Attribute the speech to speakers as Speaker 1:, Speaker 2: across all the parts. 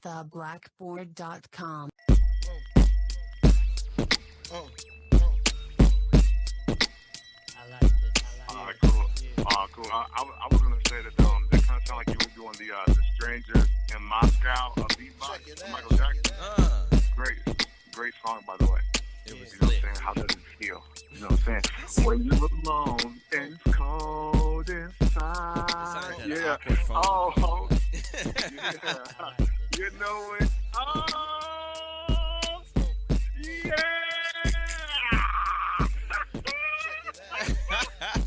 Speaker 1: theblackboard.com.
Speaker 2: I like this.
Speaker 3: Cool. Cool. I was gonna say that that kind of sound like you were doing the Strangers in Moscow beatbox, Michael Jackson. Great song, by the way.
Speaker 2: It was
Speaker 3: You know what
Speaker 2: lit.
Speaker 3: I'm saying? How does it feel? You know what I'm saying? When you're alone and it's cold inside.
Speaker 2: It's
Speaker 3: Yeah.
Speaker 2: awkward phone
Speaker 3: Oh,
Speaker 2: call.
Speaker 3: yeah.
Speaker 2: I like this.
Speaker 3: You know it. Oh, yeah.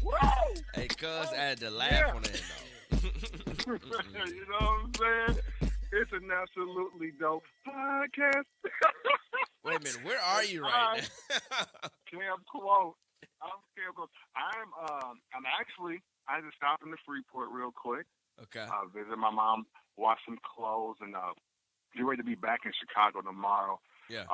Speaker 3: Woo!
Speaker 2: Hey, cuz I had to laugh
Speaker 3: Yeah.
Speaker 2: on it though.
Speaker 3: You know what I'm saying? It's an absolutely dope podcast.
Speaker 2: Wait a minute, where are you right now?
Speaker 3: CamQuotes. I'm CamQuotes. I'm actually, I had to stop in the Freeport real quick.
Speaker 2: Okay.
Speaker 3: Visit my mom, wash some clothes, and get ready to be back in Chicago tomorrow.
Speaker 2: Yeah.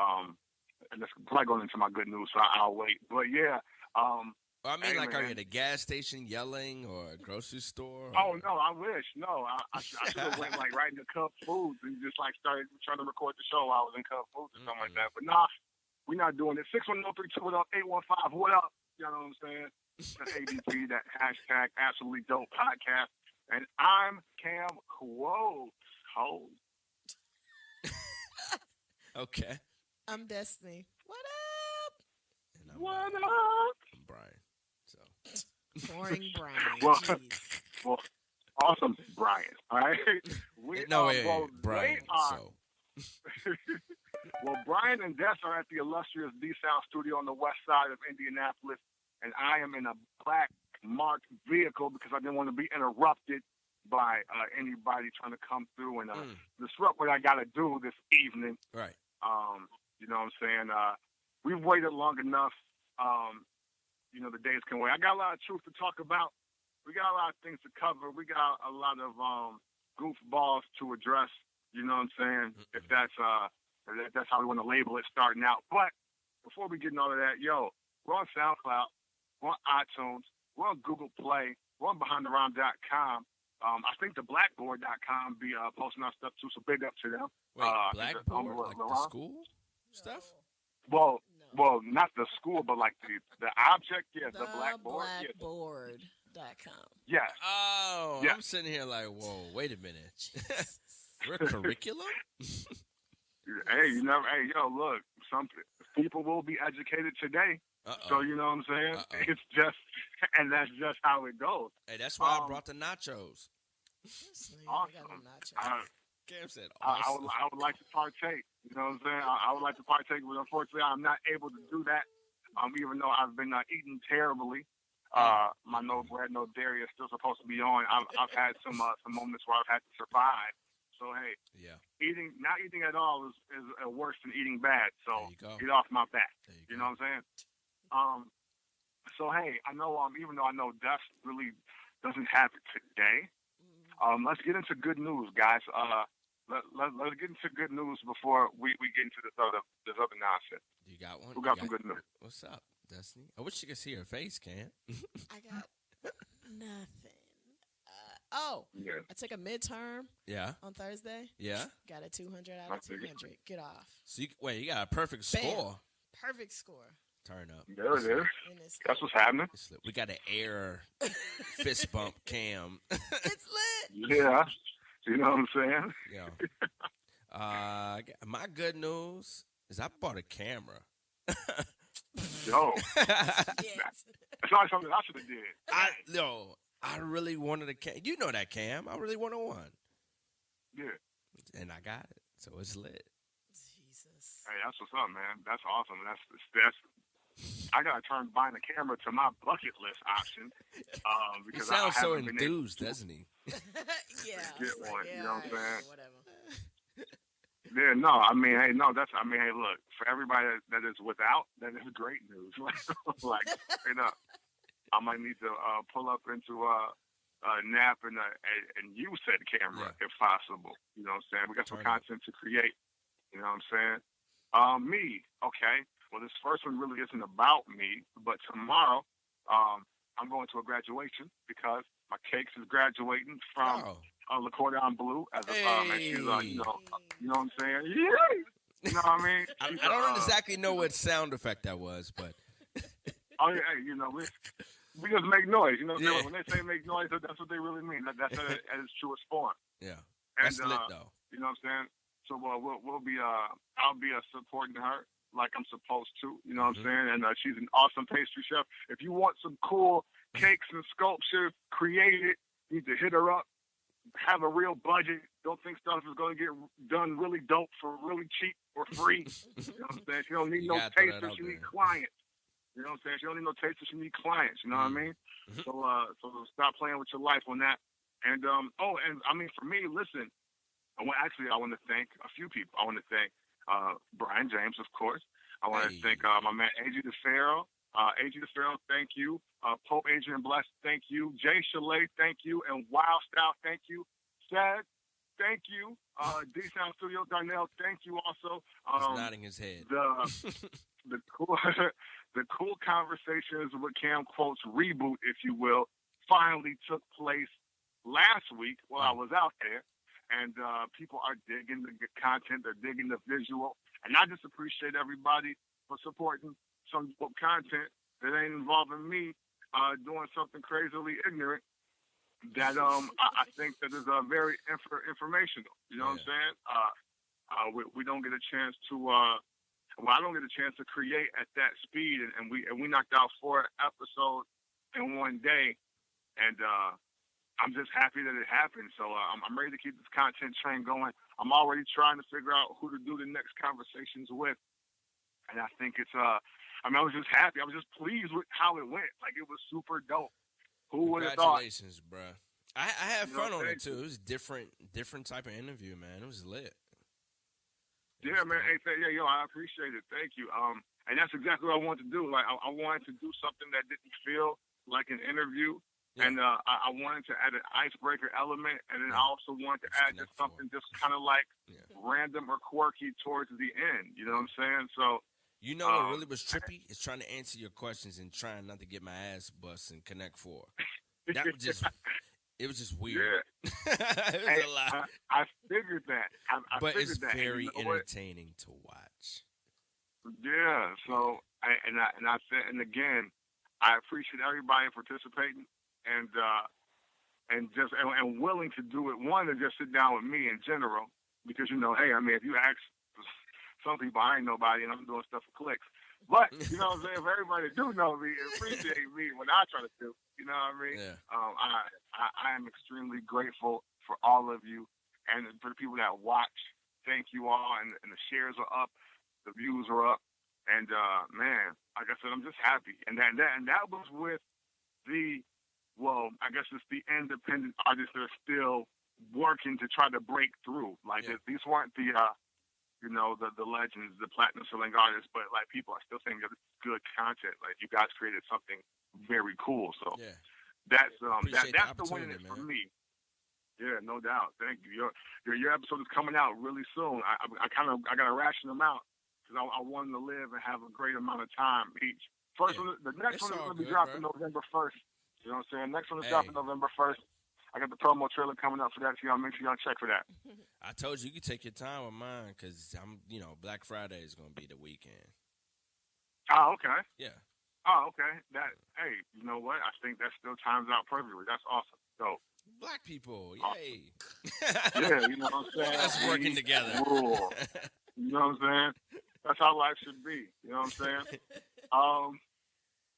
Speaker 3: And that's probably going into my good news, so I'll wait. But yeah,
Speaker 2: Well, I mean,
Speaker 3: hey,
Speaker 2: like, are you
Speaker 3: man.
Speaker 2: at a gas station yelling or a grocery store?
Speaker 3: Oh no, I wish. No, I should have went like right into Cub Foods and just like started trying to record the show while I was in Cub Foods or something like that. But nah, we're not doing it. 61032 what up, 815 what up? You know what I'm saying? That's ADP, that hashtag absolutely dope podcast. And I'm CamQuotes. Ho.
Speaker 2: Okay.
Speaker 4: I'm Destiny. What up?
Speaker 2: And
Speaker 3: What up?
Speaker 2: I'm Brian. So.
Speaker 4: Boring Brian.
Speaker 3: Well,
Speaker 4: Jeez.
Speaker 3: well, awesome, Brian. All right. We
Speaker 2: No,
Speaker 3: are
Speaker 2: wait,
Speaker 3: both.
Speaker 2: Brian.
Speaker 3: They are.
Speaker 2: So.
Speaker 3: Well, Brian and Des are at the Illustrious D Sound Studio on the west side of Indianapolis, and I am in a black marked vehicle because I didn't want to be interrupted by anybody trying to come through and disrupt what I got to do this evening.
Speaker 2: Right.
Speaker 3: You know what I'm saying? We've waited long enough. You know, the days can wait. I got a lot of truth to talk about. We got a lot of things to cover. We got a lot of goofballs to address. You know what I'm saying? If that's how we want to label it starting out. But before we get into all of that, yo, we're on SoundCloud, we're on iTunes, we're on Google Play, we're on BehindTheRhyme.com. I think the Blackboard.com be posting our stuff too, so big up to them.
Speaker 2: Wait, Blackboard? Like the school stuff?
Speaker 3: Well, not the school, but like the object, yeah, the Blackboard.
Speaker 4: Blackboard.com.
Speaker 3: Yes.
Speaker 2: Oh,
Speaker 3: Yeah.
Speaker 2: I'm sitting here like, whoa, wait a minute. We're curriculum?
Speaker 3: Hey, you know, hey, yo, look, some people will be educated today. So you know what I'm saying? It's just, and that's just how it goes.
Speaker 2: Hey, that's why I brought the nachos.
Speaker 3: Awesome.
Speaker 2: Cam said
Speaker 3: I
Speaker 2: awesome.
Speaker 3: would like to partake. You know what I'm saying? I would like to partake, but unfortunately, I'm not able to do that. Even though I've been eating terribly. My no bread, no dairy is still supposed to be on. I've had some moments where I've had to survive. So hey,
Speaker 2: Yeah.
Speaker 3: not eating at all is worse than eating bad. So
Speaker 2: There you go.
Speaker 3: get off my back.
Speaker 2: There
Speaker 3: You
Speaker 2: go.
Speaker 3: know what I'm saying? So hey, I know even though I know Dust really doesn't have it today, let's get into good news, guys. Let's get into good news before we get into this other nonsense.
Speaker 2: You got one?
Speaker 3: Who got some good news?
Speaker 2: What's up, Destiny? I wish you could see her face, Cam.
Speaker 4: I got nothing.
Speaker 3: Yeah.
Speaker 4: I took a midterm
Speaker 2: Yeah.
Speaker 4: on Thursday.
Speaker 2: Yeah.
Speaker 4: Got a 200 out of 200. Get off.
Speaker 2: So you got a perfect
Speaker 4: Bam.
Speaker 2: score.
Speaker 4: Perfect score.
Speaker 2: Turn up.
Speaker 3: There it is.
Speaker 4: And it's
Speaker 3: That's what's happening.
Speaker 2: It's lit. We got an air fist bump, Cam.
Speaker 4: It's lit.
Speaker 3: Yeah. You know what I'm saying?
Speaker 2: Yeah. My good news is I bought a camera.
Speaker 3: Yo.
Speaker 4: Yes.
Speaker 3: It's not something I should have did.
Speaker 2: I really wanted a cam. You know that, Cam. I really wanted one.
Speaker 3: Yeah.
Speaker 2: And I got it. So it's lit.
Speaker 4: Jesus.
Speaker 3: Hey, that's what's up, man. That's awesome. That's I gotta turn buying a camera to my bucket list option.
Speaker 2: He
Speaker 3: Because
Speaker 2: sounds
Speaker 3: I
Speaker 2: so
Speaker 3: haven't been able
Speaker 2: enthused,
Speaker 3: to
Speaker 2: doesn't he?
Speaker 4: Yeah.
Speaker 3: get
Speaker 4: it's like,
Speaker 3: one.
Speaker 4: yeah,
Speaker 3: You know what I'm saying?
Speaker 4: Whatever.
Speaker 3: Yeah, no, I mean, hey, look, for everybody that is without, that is great news. Like, straight up. I might need to pull up into a nap and use said camera if possible. You know what I'm saying? We got some content to create. You know what I'm saying? Me, okay. Well, this first one really isn't about me, but tomorrow I'm going to a graduation because My Cakes is graduating from L'Accordion Blue as a and she's you know what I'm saying? Yeah. You know what I mean?
Speaker 2: I don't exactly know what sound effect that was, but
Speaker 3: oh yeah, you know we just make noise. You know what I'm saying? When they say make noise, that's what they really mean. That's at its truest form.
Speaker 2: Yeah,
Speaker 3: and,
Speaker 2: that's lit though.
Speaker 3: You know what I'm saying? So we'll be I'll be supporting her like I'm supposed to. You know what I'm saying? And she's an awesome pastry chef. If you want some cool cakes and sculptures created, you need to hit her up. Have a real budget. Don't think stuff is going to get done really dope for really cheap or free. You know what I'm saying? She don't need no tasters. She need clients. You know what I'm saying? She don't need no tasters. She need clients. You know what I mean? So stop playing with your life on that. And and I mean, for me, listen. I want to thank a few people. I want to thank Brian James, of course. I want to thank my man AJ DeFaro. AJ DeFaro, thank you. Pope Adrian Bless, thank you. Jay Chalet, thank you. And Wild Style, thank you. Sad, thank you. D Sound Studio, Darnell, thank you also.
Speaker 2: He's nodding his head.
Speaker 3: The cool conversations with CamQuotes reboot, if you will, finally took place last week while I was out there. And people are digging the content, they're digging the visual. And I just appreciate everybody for supporting some content that ain't involving me doing something crazily ignorant that I think that is very informational. You know what I'm saying? We don't get a chance to I don't get a chance to create at that speed, and we knocked out 4 episodes in one day, and I'm just happy that it happened. So I'm ready to keep this content train going. I'm already trying to figure out who to do the next conversations with. And I think it's, I was just happy. I was just pleased with how it went. Like, it was super dope. Who would have thought?
Speaker 2: Congratulations, bro. I had fun on it, too. It was different type of interview, man. It was lit.
Speaker 3: Yeah, man. Hey, I appreciate it. Thank you. And that's exactly what I wanted to do. Like, I wanted to do something that didn't feel like an interview. Yeah. And I wanted to add an icebreaker element, and then I also wanted to add just something just kind of like random or quirky towards the end. You know what I'm saying? So
Speaker 2: you know what really was trippy is trying to answer your questions and trying not to get my ass bust in Connect 4. That was just it was just weird. Yeah. It was a lot.
Speaker 3: I figured that.
Speaker 2: But it's very entertaining to watch.
Speaker 3: Yeah. So I said, and again, I appreciate everybody participating. And willing to do it. One, to just sit down with me in general, because hey, I mean, if you ask some people, I ain't nobody, and I'm doing stuff for clicks. But you know what I'm saying? If everybody do know me, appreciate me, what I try to do, you know what I mean? Yeah. I am extremely grateful for all of you, and for the people that watch. Thank you all, and the shares are up, the views are up, and man, like I said, I'm just happy, and that was with the. Well, I guess it's the independent artists that are still working to try to break through. Like these weren't the, the legends, the platinum selling artists, but like people are still saying that it's good content. Like you guys created something very cool. So that's the win for me. Yeah, no doubt. Thank you. Your episode is coming out really soon. I gotta ration them out because I want them to live and have a great amount of time each. The next one is going to be dropping November 1st. You know what I'm saying? Next one is dropping November 1st. I got the promo trailer coming up for that, so y'all make sure y'all check for that.
Speaker 2: I told you could take your time with mine because Black Friday is going to be the weekend.
Speaker 3: Oh, okay.
Speaker 2: Yeah.
Speaker 3: Oh, okay. Hey, you know what? I think that still times out perfectly. That's awesome. So
Speaker 2: Black people, yay.
Speaker 3: Yeah, you know what I'm saying?
Speaker 2: Us working together.
Speaker 3: You know what I'm saying? That's how life should be. You know what I'm saying?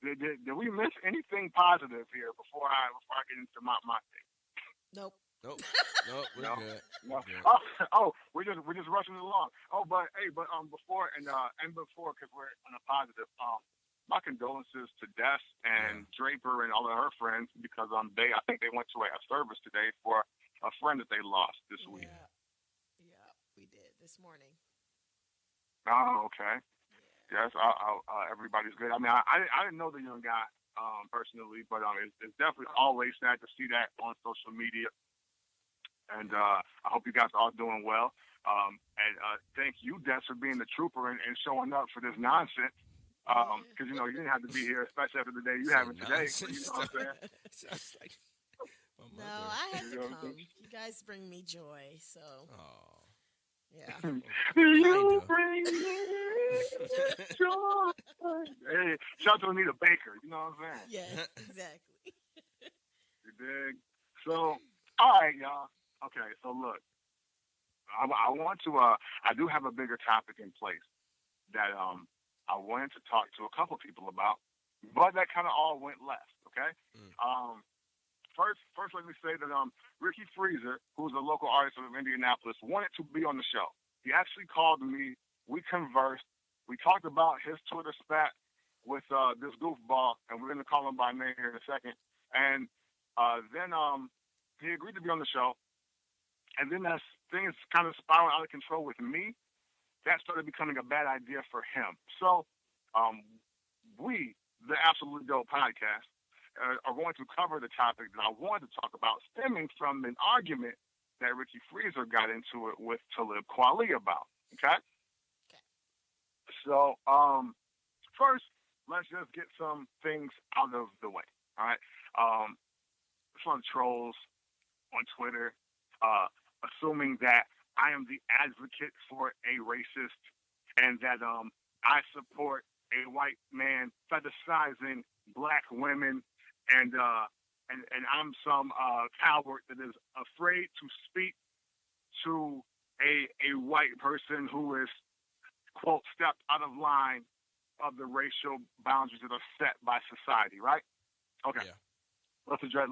Speaker 3: Did we miss anything positive here before I get into my thing?
Speaker 4: Nope.
Speaker 2: We're good.
Speaker 3: No. We're just rushing along. Before because we're on a positive. My condolences to Des and Draper and all of her friends because I think they went to a service today for a friend that they lost this week.
Speaker 4: Yeah, we did this morning.
Speaker 3: Oh, okay. Yes, everybody's good. I mean, I didn't know the young guy personally, but it's definitely always sad to see that on social media. And I hope you guys are all doing well. And thank you, Des, for being the trooper and showing up for this nonsense. Because you didn't have to be here, especially after the day you having today. You know what I'm saying?
Speaker 4: No,
Speaker 2: mother.
Speaker 4: I had to come. You guys bring me joy, so
Speaker 2: Oh.
Speaker 4: yeah.
Speaker 3: You
Speaker 2: Kinda.
Speaker 3: bring me joy. Hey, shout out to Anita Baker. You know what I'm saying?
Speaker 4: Yes, exactly.
Speaker 3: You dig? So, all right, y'all. Okay, so look, I want to. I do have a bigger topic in place that I wanted to talk to a couple people about, but that kind of all went left. Okay.
Speaker 2: Mm.
Speaker 3: First, let me say that Ricky Freezer, who's a local artist from Indianapolis, wanted to be on the show. He actually called me. We conversed. We talked about his Twitter spat with this goofball, and we're going to call him by name here in a second. And then he agreed to be on the show. And then as things kind of spiraled out of control with me, that started becoming a bad idea for him. So we, the Absolute Dope podcast, are going to cover the topic that I wanted to talk about, stemming from an argument that Ricky Freezer got into it with Talib Kweli about. Okay? So first, let's just get some things out of the way. All right? Some trolls on Twitter assuming that I am the advocate for a racist and that I support a white man fetishizing black women and I'm some coward that is afraid to speak to a white person who is, quote, stepped out of line of the racial boundaries that are set by society, right? Okay.
Speaker 2: Yeah.
Speaker 3: Let's address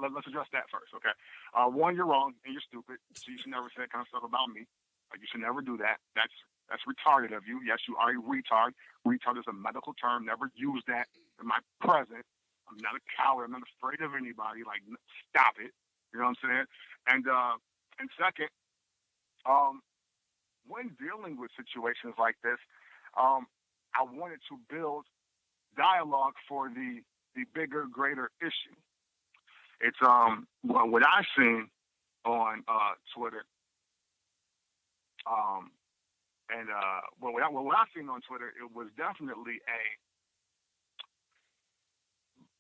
Speaker 3: that first, okay? One, you're wrong and you're stupid, so you should never say that kind of stuff about me. You should never do that. That's retarded of you. Yes, you are a retard. Retard is a medical term. Never use that in my presence. I'm not a coward. I'm not afraid of anybody. Like, stop it. You know what I'm saying? And second, when dealing with situations like this, I wanted to build dialogue for the bigger, greater issue. It's what I've seen on Twitter, and what I've seen on Twitter, it was definitely a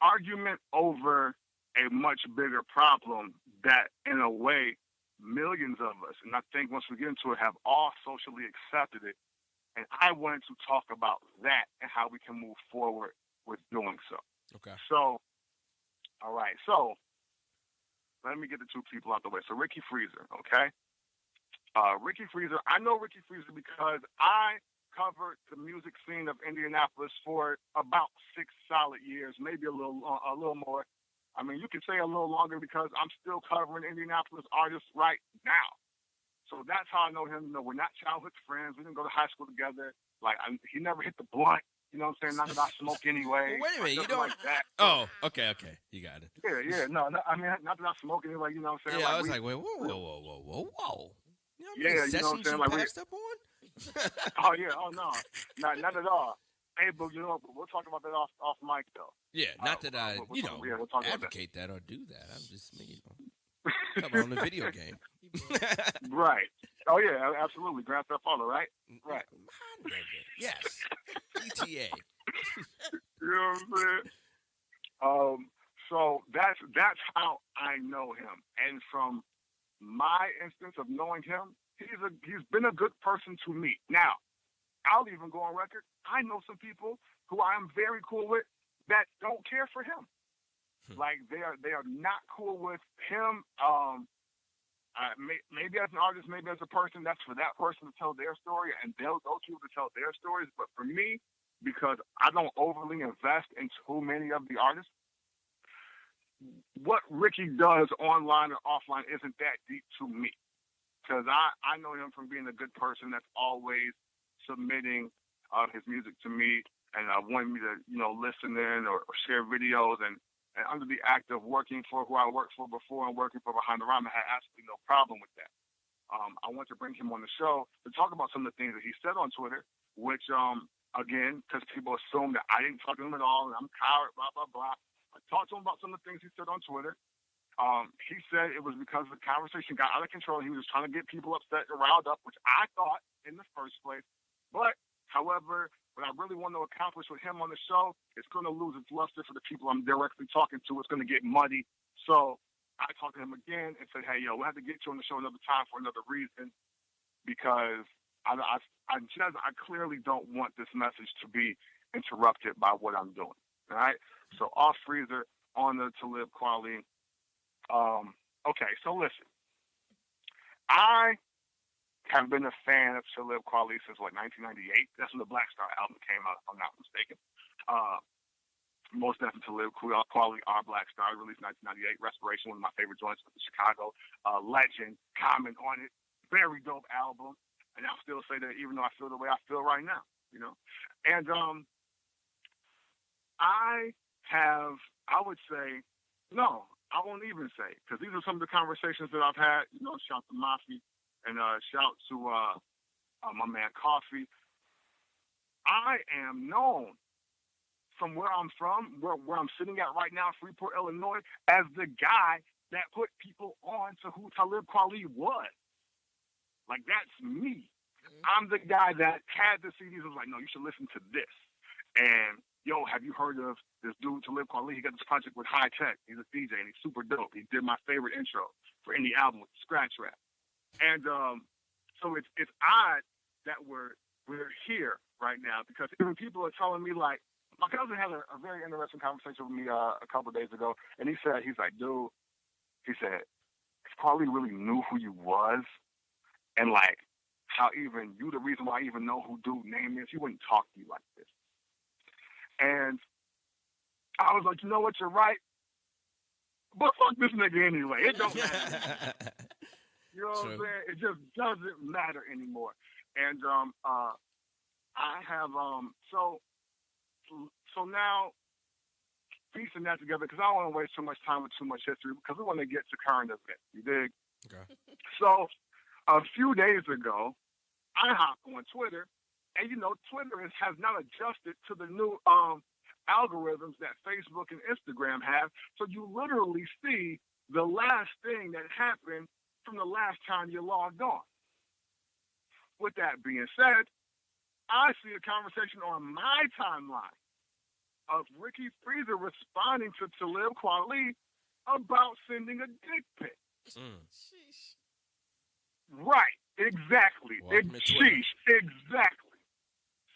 Speaker 3: argument over a much bigger problem that, in a way, millions of us, and I think once we get into it, have all socially accepted it. And I wanted to talk about that and how we can move forward with doing so.
Speaker 2: Okay.
Speaker 3: So, all right. So, let me get the two people out the way. So, Ricky Freezer, okay? Ricky Freezer, I know Ricky Freezer because I covered the music scene of Indianapolis for about 6 solid years, maybe a little more. I mean, you could say a little longer because I'm still covering Indianapolis artists right now. So that's how I know him. You know, we're not childhood friends. We didn't go to high school together. Like, he never hit the blunt. You know what I'm saying? Not that I smoke anyway.
Speaker 2: Well, wait a minute. You don't.
Speaker 3: Like that.
Speaker 2: Oh, okay. You got it.
Speaker 3: Yeah. No, I mean, not that I smoke anyway. You know what I'm saying?
Speaker 2: Yeah,
Speaker 3: like,
Speaker 2: I was like, wait, whoa. You know how many
Speaker 3: Yeah, you know what I'm
Speaker 2: sessions
Speaker 3: saying?
Speaker 2: you
Speaker 3: Like,
Speaker 2: passed up on?
Speaker 3: Oh yeah. Oh no. Not at all. Hey, but you know, we'll talk about that off mic though.
Speaker 2: Yeah, not that I,
Speaker 3: we'll talk
Speaker 2: advocate that or do that. I'm just, cover on the video game.
Speaker 3: Right. Oh yeah, absolutely. Grand Theft Auto, right? Right.
Speaker 2: My nigga. Yes. GTA.
Speaker 3: You know what I'm saying? So that's how I know him, and from my instance of knowing him, he's been a good person to meet. Now, I'll even go on record. I know some people who I am very cool with that don't care for him. Like they are not cool with him. Maybe as an artist, maybe as a person, that's for that person to tell their story, and they'll go to tell their stories. But for me, because I don't overly invest in too many of the artists, what Ricky does online or offline isn't that deep to me. Because I know him from being a good person that's always submitting his music to me and wanting me to, listen in or share videos. And under the act of working for who I worked for before and working for Behind the Rhyme, I had absolutely no problem with that. I want to bring him on the show to talk about some of the things that he said on Twitter, which, again, because people assume that I didn't talk to him at all and I'm a coward, blah, blah, blah. I talked to him about some of the things he said on Twitter. He said it was because the conversation got out of control. He was trying to get people upset and riled up, which I thought in the first place. But, however, what I really want to accomplish with him on the show, it's going to lose its luster for the people I'm directly talking to. It's going to get muddy. So I talked to him again and said, hey, yo, we'll have to get you on the show another time for another reason because I clearly don't want this message to be interrupted by what I'm doing. All right. So off Freezer, on the Talib Kweli. Okay, so listen. I have been a fan of Talib Kweli since 1998. That's when the Black Star album came out, if I'm not mistaken. Most definitely Talib Kweli, our Black Star, released 1998. Respiration, one of my favorite joints from Chicago. Legend, comment on it. Very dope album. And I'll still say that even though I feel the way I feel right now, you know. And I would say, no, I won't even say, because these are some of the conversations that I've had, you know, shout to Mafi and shout to my man Coffee. I am known from where I'm from, where I'm sitting at right now, Freeport, Illinois, as the guy that put people on to who Talib Kweli was. Like, that's me. I'm the guy that had the CDs and was like, no, you should listen to this. And, yo, have you heard of this dude, Talib Kweli? He got this project with High Tech. He's a DJ, and he's super dope. He did my favorite intro for any album with Scratch Rap. And so it's odd that we're here right now because even people are telling me, like, my cousin had a very interesting conversation with me a couple of days ago, and he's like, dude, he said, if Kweli really knew who you was, and like how even you the reason why I even know who dude name is, he wouldn't talk to you like this. And I was like, you know what, you're right. But fuck this nigga anyway. It don't matter. You know what I'm saying? It just doesn't matter anymore. And I have so now piecing that together because I don't want to waste too much time with too much history because we want to get to current events. You dig?
Speaker 2: Okay.
Speaker 3: So a few days ago, I hopped on Twitter, and you know, Twitter has not adjusted to the new algorithms that Facebook and Instagram have. So you literally see the last thing that happened from the last time you logged on. With that being said, I see a conversation on my timeline of Ricky Freezer responding to Talib Kweli about sending a dick pic. Right, exactly. Sheesh, exactly.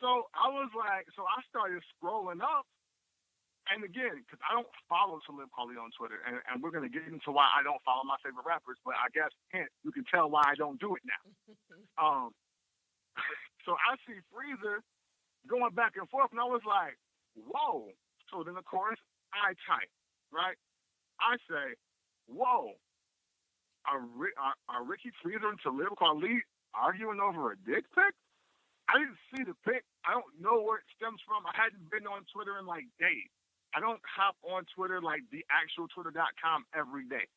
Speaker 3: So I was like, so I started scrolling up, and again, because I don't follow Talib Kweli on Twitter, and we're going to get into why I don't follow my favorite rappers, but I guess you can tell why I don't do it now. So I see Freezer going back and forth, and I was like, whoa. So then, of course, I type, right? I say, whoa. Are Ricky Freezer and Talib Kweli arguing over a dick pic? I didn't see the pic. I don't know where it stems from. I hadn't been on Twitter in like days. I don't hop on Twitter like the actual Twitter.com every day.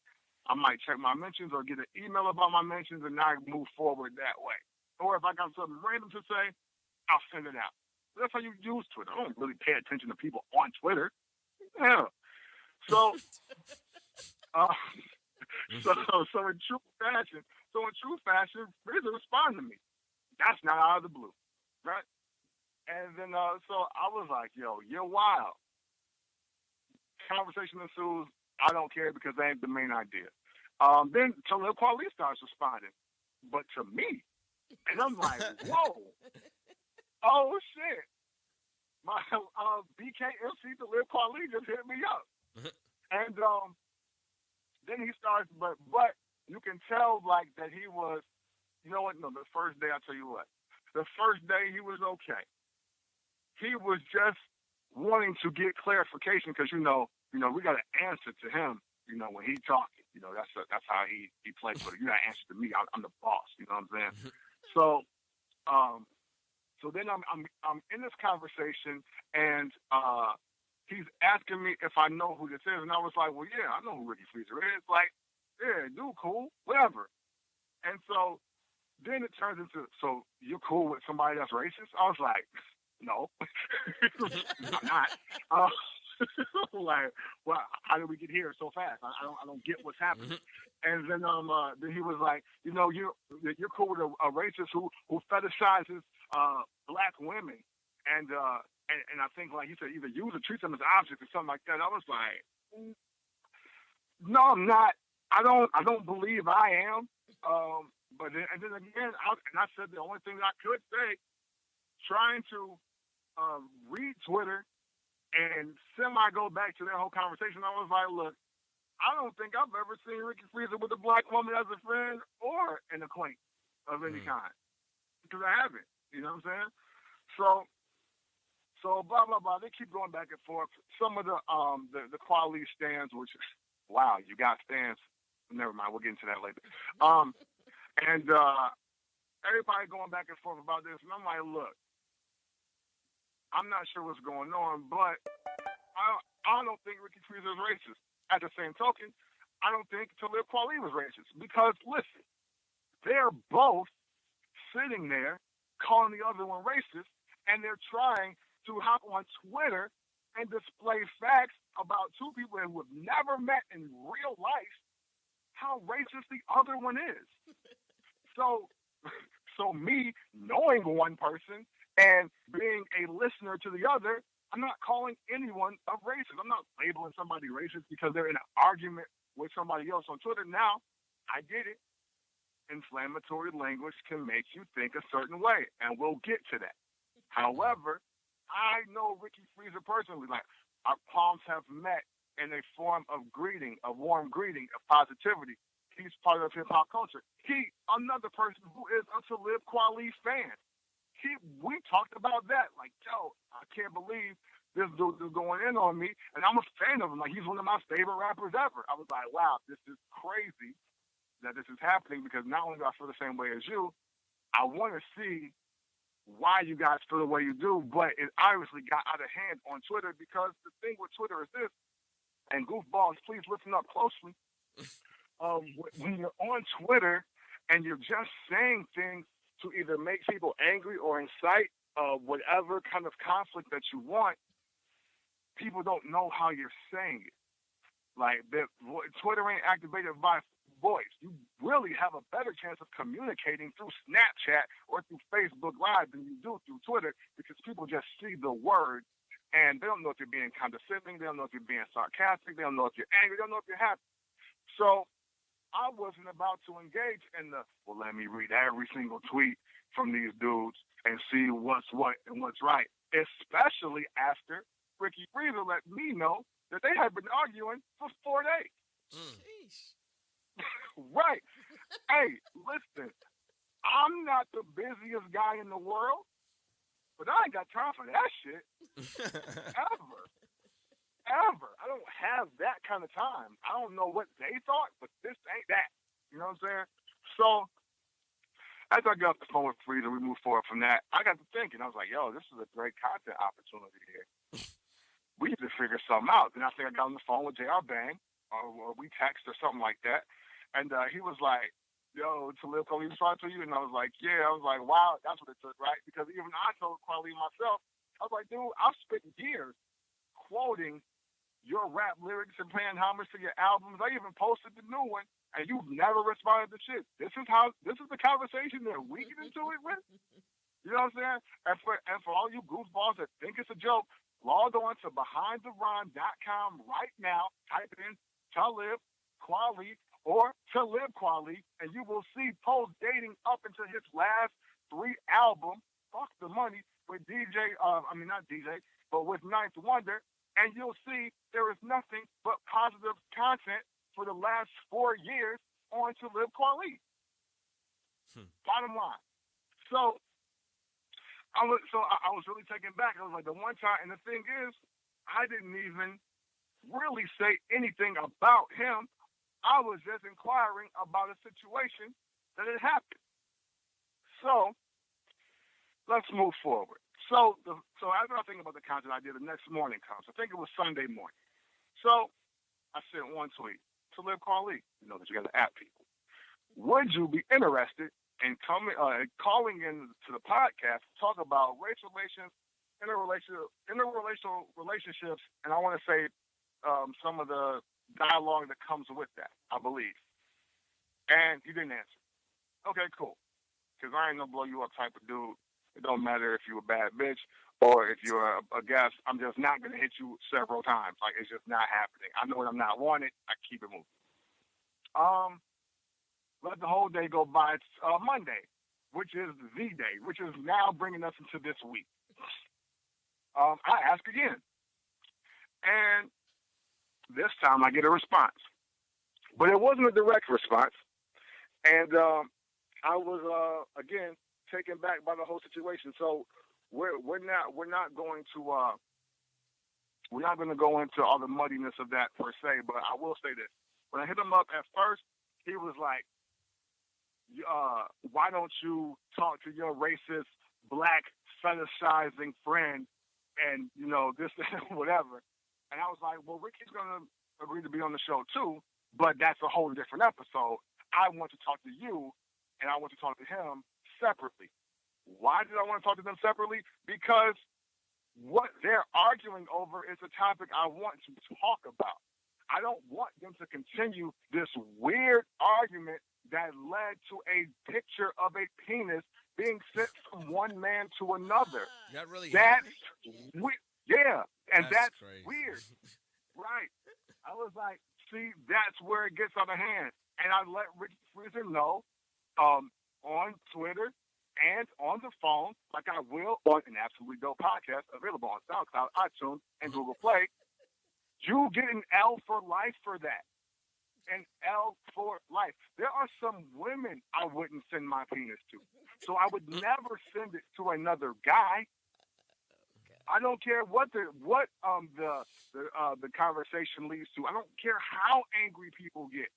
Speaker 3: I might check my mentions or get an email about my mentions and I move forward that way. Or if I got something random to say, I'll send it out. That's how you use Twitter. I don't really pay attention to people on Twitter. Yeah. So, so in true fashion, Freezer responded to me. That's not out of the blue, right? And then, so I was like, yo, you're wild. Conversation ensues. I don't care because that ain't the main idea. Then Talib Kweli starts responding, but to me. And I'm like, whoa. Oh, shit. My BKMC Talib Kweli just hit me up. And then he starts, but you can tell, like, that he was, you know what? No, the first day, I'll tell you what. The first day, he was okay. He was just wanting to get clarification because, you know, we got to answer to him, you know, when he talking. You know, that's how he plays with it. You got to answer to me. I'm the boss. You know what I'm saying? So then I'm in this conversation, and he's asking me if I know who this is, and I was like, well, yeah, I know who Ricky Freezer is. Like, yeah, dude, cool, whatever. And so then it turns into, so you're cool with somebody that's racist? I was like, no, I'm not. Like, well, how did we get here so fast? I don't get what's happening. And then he was like, you know, you're cool with a racist who fetishizes black women, and I think, like he said, either use or treat them as objects or something like that. I was like, no, I'm not. I don't believe I am. But then, and then again, I said the only thing I could say, trying to read Twitter and semi go back to that whole conversation. I was like, look, I don't think I've ever seen Ricky Freezer with a black woman as a friend or an acquaintance of any kind, because I haven't. You know what I'm saying? So blah blah blah. They keep going back and forth. Some of the Kweli stands, which is wow, you got stands. Never mind, we'll get into that later. And everybody going back and forth about this, and I'm like, look, I'm not sure what's going on, but I don't think Ricky Freezer is racist. At the same token, I don't think Talib Kweli was racist, because listen, they're both sitting there calling the other one racist, and they're trying to hop on Twitter and display facts about two people who have never met in real life, how racist the other one is. So me knowing one person and being a listener to the other, I'm not calling anyone a racist. I'm not labeling somebody racist because they're in an argument with somebody else on Twitter. Now, I get it. Inflammatory language can make you think a certain way, and we'll get to that. However, I know Ricky Freezer personally. Like, our palms have met in a form of greeting, a warm greeting, of positivity. He's part of hip-hop culture. He, another person who is a Talib Kweli fan. We talked about that. Like, yo, I can't believe this dude is going in on me, and I'm a fan of him. Like, he's one of my favorite rappers ever. I was like, wow, this is crazy that this is happening, because not only do I feel the same way as you, I want to see why you guys feel the way you do, but it obviously got out of hand on Twitter, because the thing with Twitter is this, and goofballs, please listen up closely. When you're on Twitter and you're just saying things to either make people angry or incite whatever kind of conflict that you want, people don't know how you're saying it. Like, Twitter ain't activated by voice. You really have a better chance of communicating through Snapchat or through Facebook Live than you do through Twitter, because people just see the word and they don't know if you're being condescending, they don't know if you're being sarcastic, they don't know if you're angry, they don't know if you're happy. So I wasn't about to engage in well, let me read every single tweet from these dudes and see what's what and what's right, especially after Ricky Freezer let me know that they had been arguing for 4 days. Right. Hey, listen, I'm not the busiest guy in the world, but I ain't got time for that shit. Ever. I don't have that kind of time. I don't know what they thought, but this ain't that. You know what I'm saying? So, as I got off the phone with Freezer, we moved forward from that. I got to thinking, I was like, yo, this is a great content opportunity here. We need to figure something out. Then I think I got on the phone with J.R. Bang, or we text or something like that. And he was like, yo, Talib Kweli talk to you? And I was like, yeah. I was like, wow, that's what it took, right? Because even I told Kweli myself, I was like, dude, I've spent years quoting your rap lyrics and paying homage to your albums. I even posted the new one, and you've never responded to shit. This is the conversation that we get into it with. You know what I'm saying? And for all you goofballs that think it's a joke, log on to BehindTheRhyme.com right now. Type in Talib Kweli or Talib Kweli, and you will see posts dating up into his last 3 albums, Fuck the Money, with with Ninth Wonder, and you'll see there is nothing but positive content for the last 4 years on Talib Kweli. Bottom line. So I was really taken back. I was like, the one time, and the thing is, I didn't even really say anything about him. I was just inquiring about a situation that had happened. So let's move forward. So after I think about the content I did, the next morning comes. I think it was Sunday morning. So I sent one tweet to Talib Kweli. You know that you got to app people. Would you be interested in calling in to the podcast to talk about race relations, interrelational relationships, and I want to say some of the dialogue that comes with that, I believe. And he didn't answer. Okay, cool. Because I ain't gonna blow you up type of dude. It don't matter if you're a bad bitch or if you're a guest. I'm just not gonna hit you several times. Like, it's just not happening. I know when I'm not wanted, I keep it moving. let the whole day go by. It's Monday, which is the day, which is now bringing us into this week. I ask again, and this time I get a response, but it wasn't a direct response, and I was again taken back by the whole situation. So we're not going to go into all the muddiness of that per se, but I will say this: when I hit him up at first, he was like, "Why don't you talk to your racist black fetishizing friend?" And this whatever. And I was like, "Well, Ricky's gonna agree to be on the show too, but that's a whole different episode. I want to talk to you, and I want to talk to him separately." Why did I want to talk to them separately? Because what they're arguing over is a topic I want to talk about. I don't want them to continue this weird argument that led to a picture of a penis being sent from one man to another.
Speaker 2: That really
Speaker 3: That's weird. Yeah, and that's
Speaker 2: crazy.
Speaker 3: Weird. Right. I was like, see, that's where it gets out of hand. And I let Ricky Freezer know on Twitter and on the phone, like I will on an Absolutely Dope podcast available on SoundCloud, iTunes, and Google Play. You get an L for life for that. An L for life. There are some women I wouldn't send my penis to. So I would never send it to another guy. I don't care what the conversation leads to. I don't care how angry people get.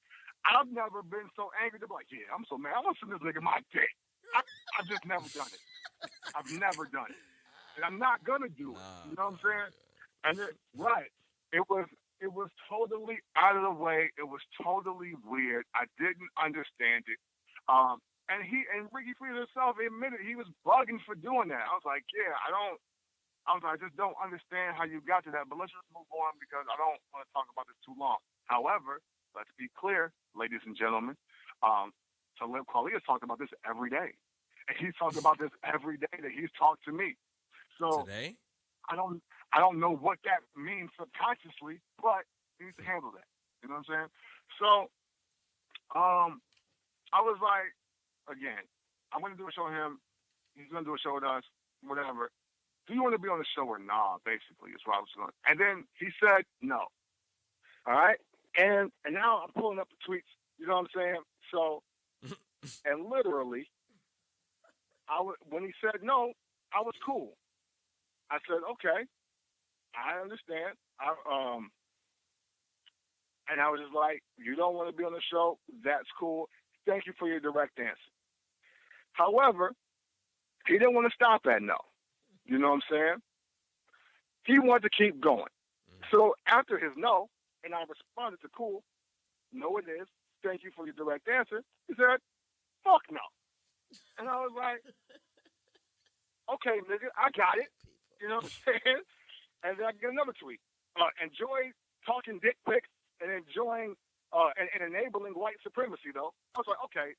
Speaker 3: I've never been so angry to be like, yeah, I'm so mad. I want to send this nigga my dick. I've just never done it. I've never done it. And I'm not going to do it. You know what I'm saying? And right. It was totally out of the way. It was totally weird. I didn't understand it. And Ricky Freezer himself admitted he was bugging for doing that. I was like, yeah, I just don't understand how you got to that. But let's just move on because I don't want to talk about this too long. However, let's be clear, ladies and gentlemen. Talib Kweli has talked about this every day. And he's talked about this every day that he's talked to me. So
Speaker 2: today?
Speaker 3: I don't know what that means subconsciously, but he needs to handle that. You know what I'm saying? So I was like, again, I'm going to do a show with him. He's going to do a show with us, whatever. Do you want to be on the show or nah, basically, is what I was going. And then he said no. All right? And now I'm pulling up the tweets. You know what I'm saying? So, and literally, when he said no, I was cool. I said, okay, I understand. And I was just like, you don't want to be on the show? That's cool. Thank you for your direct answer. However, he didn't want to stop at no. You know what I'm saying? He wanted to keep going. So after his no, and I responded to cool, no it is. Thank you for your direct answer. He said, fuck no. And I was like, okay, nigga, I got it. You know what I'm saying? And then I get another tweet. Enjoy talking dick pics and enjoying and enabling white supremacy, though. I was like, okay,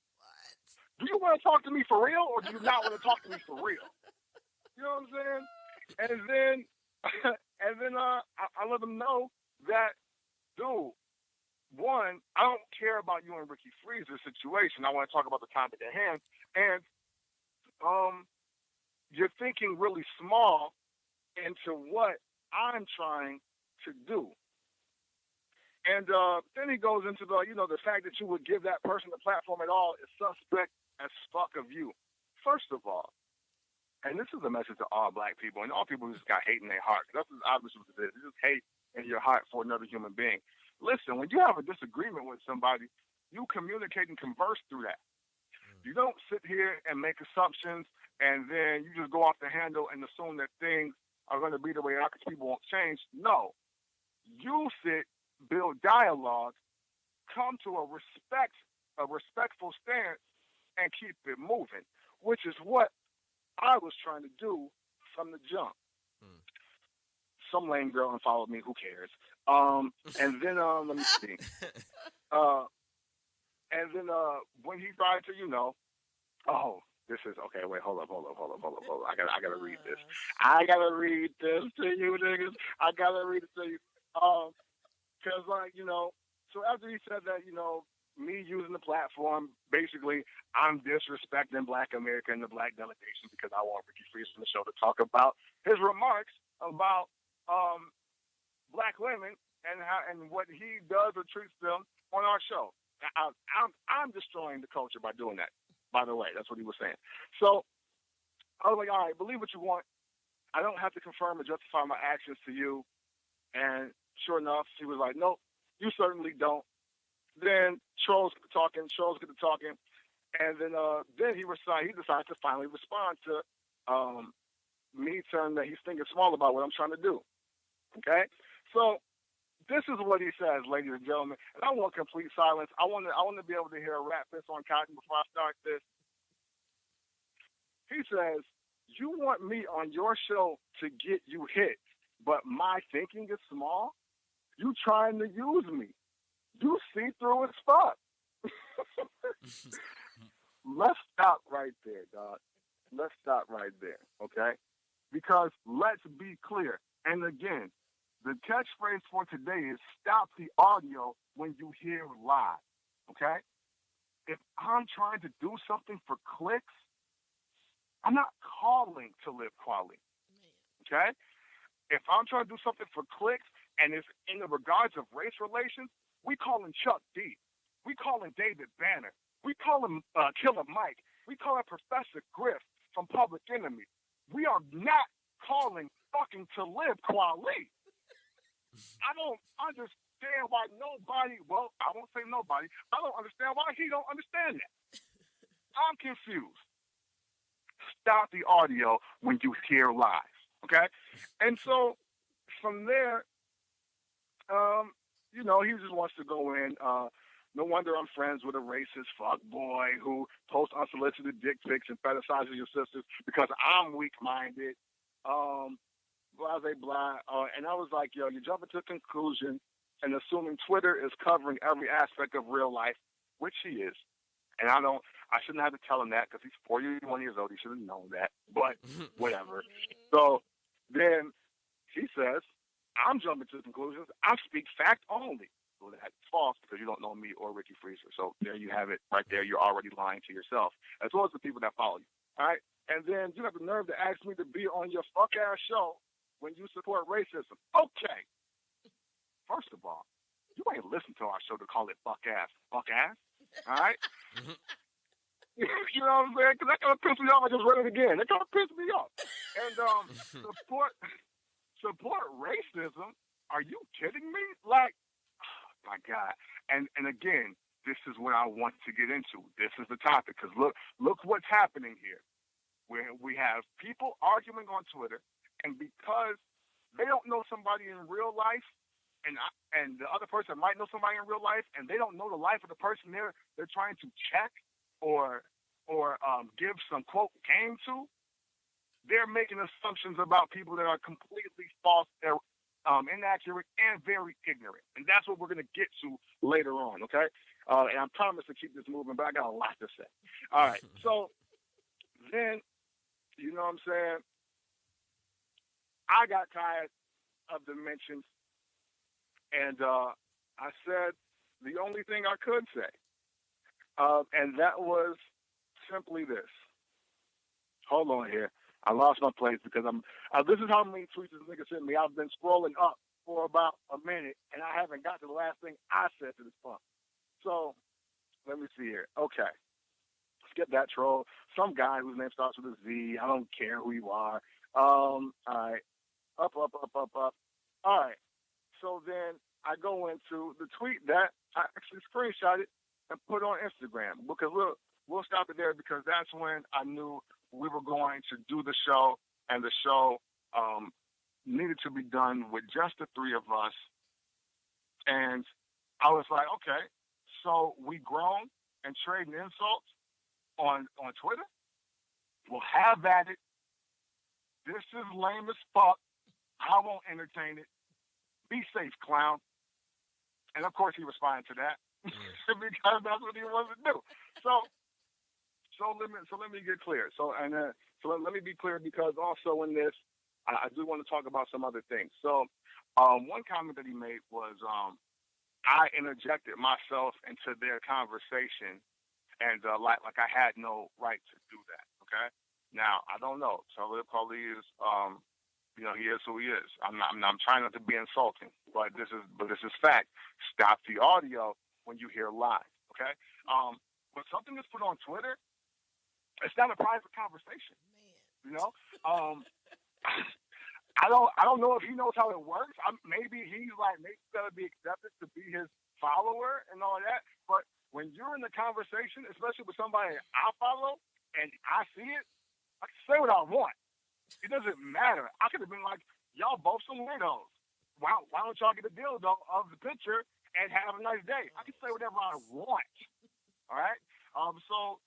Speaker 3: do you want to talk to me for real or do you not want to talk to me for real? You know what I'm saying? And then I let them know that, dude, one, I don't care about you and Ricky Freezer's situation. I want to talk about the topic at hand. And you're thinking really small into what I'm trying to do. And then he goes into the fact that you would give that person a platform at all is suspect as fuck of you. First of all, and this is a message to all black people and all people who just got hate in their heart. That's obviously what it is. It's just hate in your heart for another human being. Listen, when you have a disagreement with somebody, you communicate and converse through that. You don't sit here and make assumptions and then you just go off the handle and assume that things are going to be the way they are because people won't change. No. You sit, build dialogue, come to a respectful stance, and keep it moving, which is what I was trying to do from the jump. Some lame girl unfollowed me. Who cares? And then let me see. And then when he tried to, this is okay. Wait, hold up. I gotta read this. I gotta read this to you, niggas. I gotta read it to you. Because so after he said that, me using the platform, basically, I'm disrespecting Black America and the Black delegation because I want Ricky Freeze on the show to talk about his remarks about Black women and how and what he does or treats them on our show. I'm destroying the culture by doing that. By the way, that's what he was saying. So I was like, all right, believe what you want. I don't have to confirm or justify my actions to you. And sure enough, he was like, nope, you certainly don't. Then trolls get to talking, and then he decided to finally respond to me telling that he's thinking small about what I'm trying to do. Okay, so this is what he says, ladies and gentlemen, and I want complete silence. I want to be able to hear a rap fist on cotton before I start this. He says, "You want me on your show to get you hit, but my thinking is small. You trying to use me. You see through as fuck." Let's stop right there, dog. Let's stop right there, okay? Because let's be clear. And again, the catchphrase for today is stop the audio when you hear live, okay? If I'm trying to do something for clicks, I'm not calling to live Kweli, okay? If I'm trying to do something for clicks and it's in the regards of race relations, we call him Chuck D. We call him David Banner. We call him Killer Mike. We call him Professor Griff from Public Enemy. We are not calling fucking to live Kweli. I don't understand why nobody, well, I won't say nobody, I don't understand why he don't understand that. I'm confused. Stop the audio when you hear live, okay? And so from there, he just wants to go in. No wonder I'm friends with a racist fuckboy who posts unsolicited dick pics and fetishizes your sisters because I'm weak-minded, blah, blah, blah. And I was like, yo, you're jumping to a conclusion and assuming Twitter is covering every aspect of real life, which he is. And I shouldn't have to tell him that because he's 41 years old. He should have known that, but whatever. So then he says, I'm jumping to conclusions. I speak fact only. Well, that's false because you don't know me or Ricky Freezer. So there you have it right there. You're already lying to yourself, as well as the people that follow you. All right? And then you have the nerve to ask me to be on your fuck-ass show when you support racism. Okay. First of all, you ain't listen to our show to call it fuck-ass. Fuck-ass? All right? You know what I'm saying? Because that kind of pissed me off. I just read it again. That kind of pissed me off. And support racism? Are you kidding me? Like, oh my God. And again, this is what I want to get into. This is the topic because look what's happening here. Where we have people arguing on Twitter, and because they don't know somebody in real life, and the other person might know somebody in real life, and they don't know the life of the person they're trying to check or give some quote game to, they're making assumptions about people that are completely false, inaccurate, and very ignorant. And that's what we're going to get to later on, okay? And I promise to keep this moving, but I got a lot to say. All right, so then, you know what I'm saying? I got tired of the mentions, and I said the only thing I could say, and that was simply this. Hold on here. I lost my place because this is how many tweets this nigga sent me. I've been scrolling up for about a minute, and I haven't got to the last thing I said to this punk. So, let me see here. Okay. Skip that troll. Some guy whose name starts with a Z. I don't care who you are. All right. Up. All right. So then I go into the tweet that I actually screenshotted and put on Instagram because we'll stop it there because that's when I knew we were going to do the show, and the show needed to be done with just the three of us. And I was like, okay, so we grown and trading insults on Twitter? We'll have at it. This is lame as fuck. I won't entertain it. Be safe, clown. And of course he responded to that because that's what he wanted to do. So let me get clear. So let me be clear because also in this, I do want to talk about some other things. So one comment that he made was I interjected myself into their conversation, and like I had no right to do that. Okay. Now I don't know. Talib Kweli is he is who he is. I'm trying not to be insulting, but this is fact. Stop the audio when you hear live. Okay. When something is put on Twitter, it's not a private conversation.
Speaker 4: Man.
Speaker 3: You know. I don't know if he knows how it works. Maybe he's gotta be accepted to be his follower and all that. But when you're in the conversation, especially with somebody I follow and I see it, I can say what I want. It doesn't matter. I could have been like, y'all both some weirdos. Why don't y'all get a dildo of the picture and have a nice day? I can say whatever I want. All right. So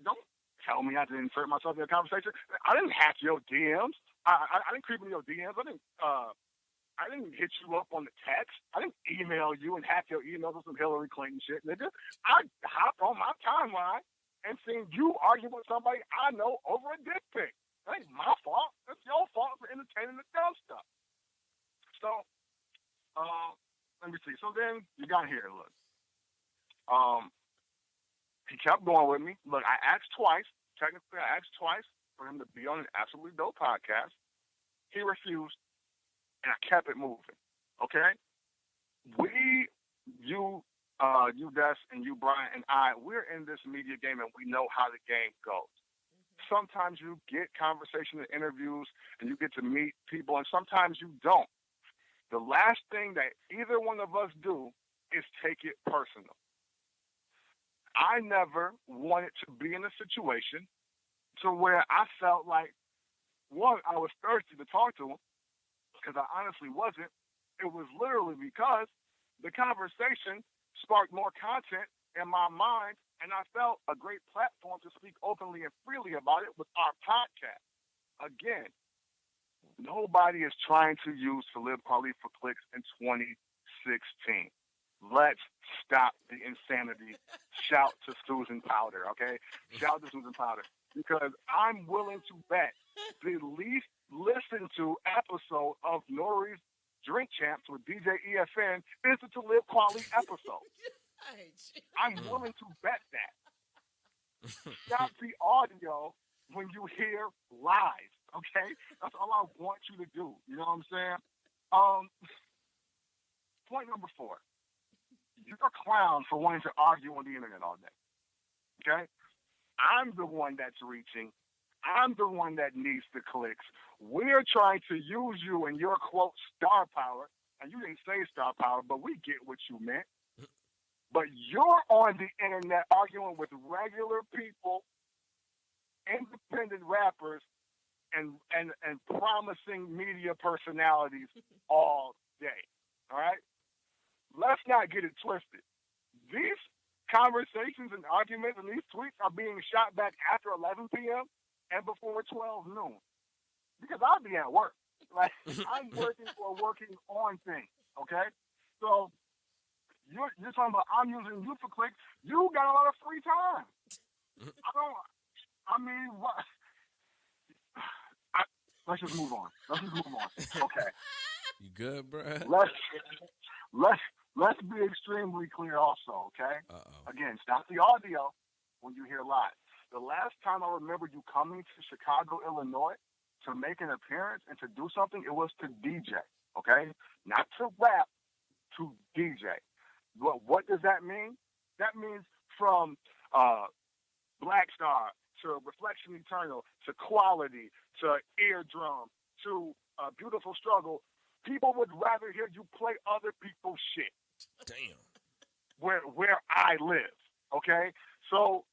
Speaker 3: don't tell me I have to insert myself in a conversation. I didn't hack your DMs. I didn't creep in your DMs. I didn't hit you up on the text. I didn't email you and hack your emails with some Hillary Clinton shit, nigga. I hopped on my timeline and seen you argue with somebody I know over a dick pic. That ain't my fault. That's your fault for entertaining the dumb stuff. So, let me see. So then you got here. Look, he kept going with me. Look, I asked twice. Technically, I asked twice for him to be on an Absolutely Dope podcast. He refused, and I kept it moving. Okay? You, Des, and you, Brian, and I, we're in this media game, and we know how the game goes. Sometimes you get conversation and interviews, and you get to meet people, and sometimes you don't. The last thing that either one of us do is take it personal. I never wanted to be in a situation to where I felt like, one, I was thirsty to talk to him, because I honestly wasn't. It was literally because the conversation sparked more content in my mind, and I felt a great platform to speak openly and freely about it with our podcast. Again, nobody is trying to use Talib Kweli for clicks in 2016. Let's stop the insanity. Shout to Susan Powder, okay? Shout to Susan Powder. Because I'm willing to bet the least listened to episode of Nori's Drink Champs with DJ EFN is the Talib Kweli episode. I'm willing to bet that. Stop the audio when you hear lies, okay? That's all I want you to do. You know what I'm saying? Point number 4. You're a clown for wanting to argue on the internet all day. Okay? I'm the one that's reaching. I'm the one that needs the clicks. We're trying to use you and your quote star power. And you didn't say star power, but we get what you meant. But you're on the internet arguing with regular people, independent rappers, and promising media personalities all day. All right? Let's not get it twisted. These conversations and arguments and these tweets are being shot back after 11 p.m. and before 12 noon. Because I'll be at work. Like, I'm working on things, okay? So, you're talking about I'm using you for clicks. You got a lot of free time. Let's just move on. Okay.
Speaker 2: You good, bro?
Speaker 3: Let's be extremely clear also, okay?
Speaker 2: Uh-oh.
Speaker 3: Again, stop the audio when you hear live. The last time I remember you coming to Chicago, Illinois to make an appearance and to do something, it was to DJ, okay? Not to rap, to DJ. What does that mean? That means from Black Star to Reflection Eternal to Quality to Eardrum to Beautiful Struggle. People would rather hear you play other people's shit.
Speaker 2: Damn.
Speaker 3: Where I live, okay? So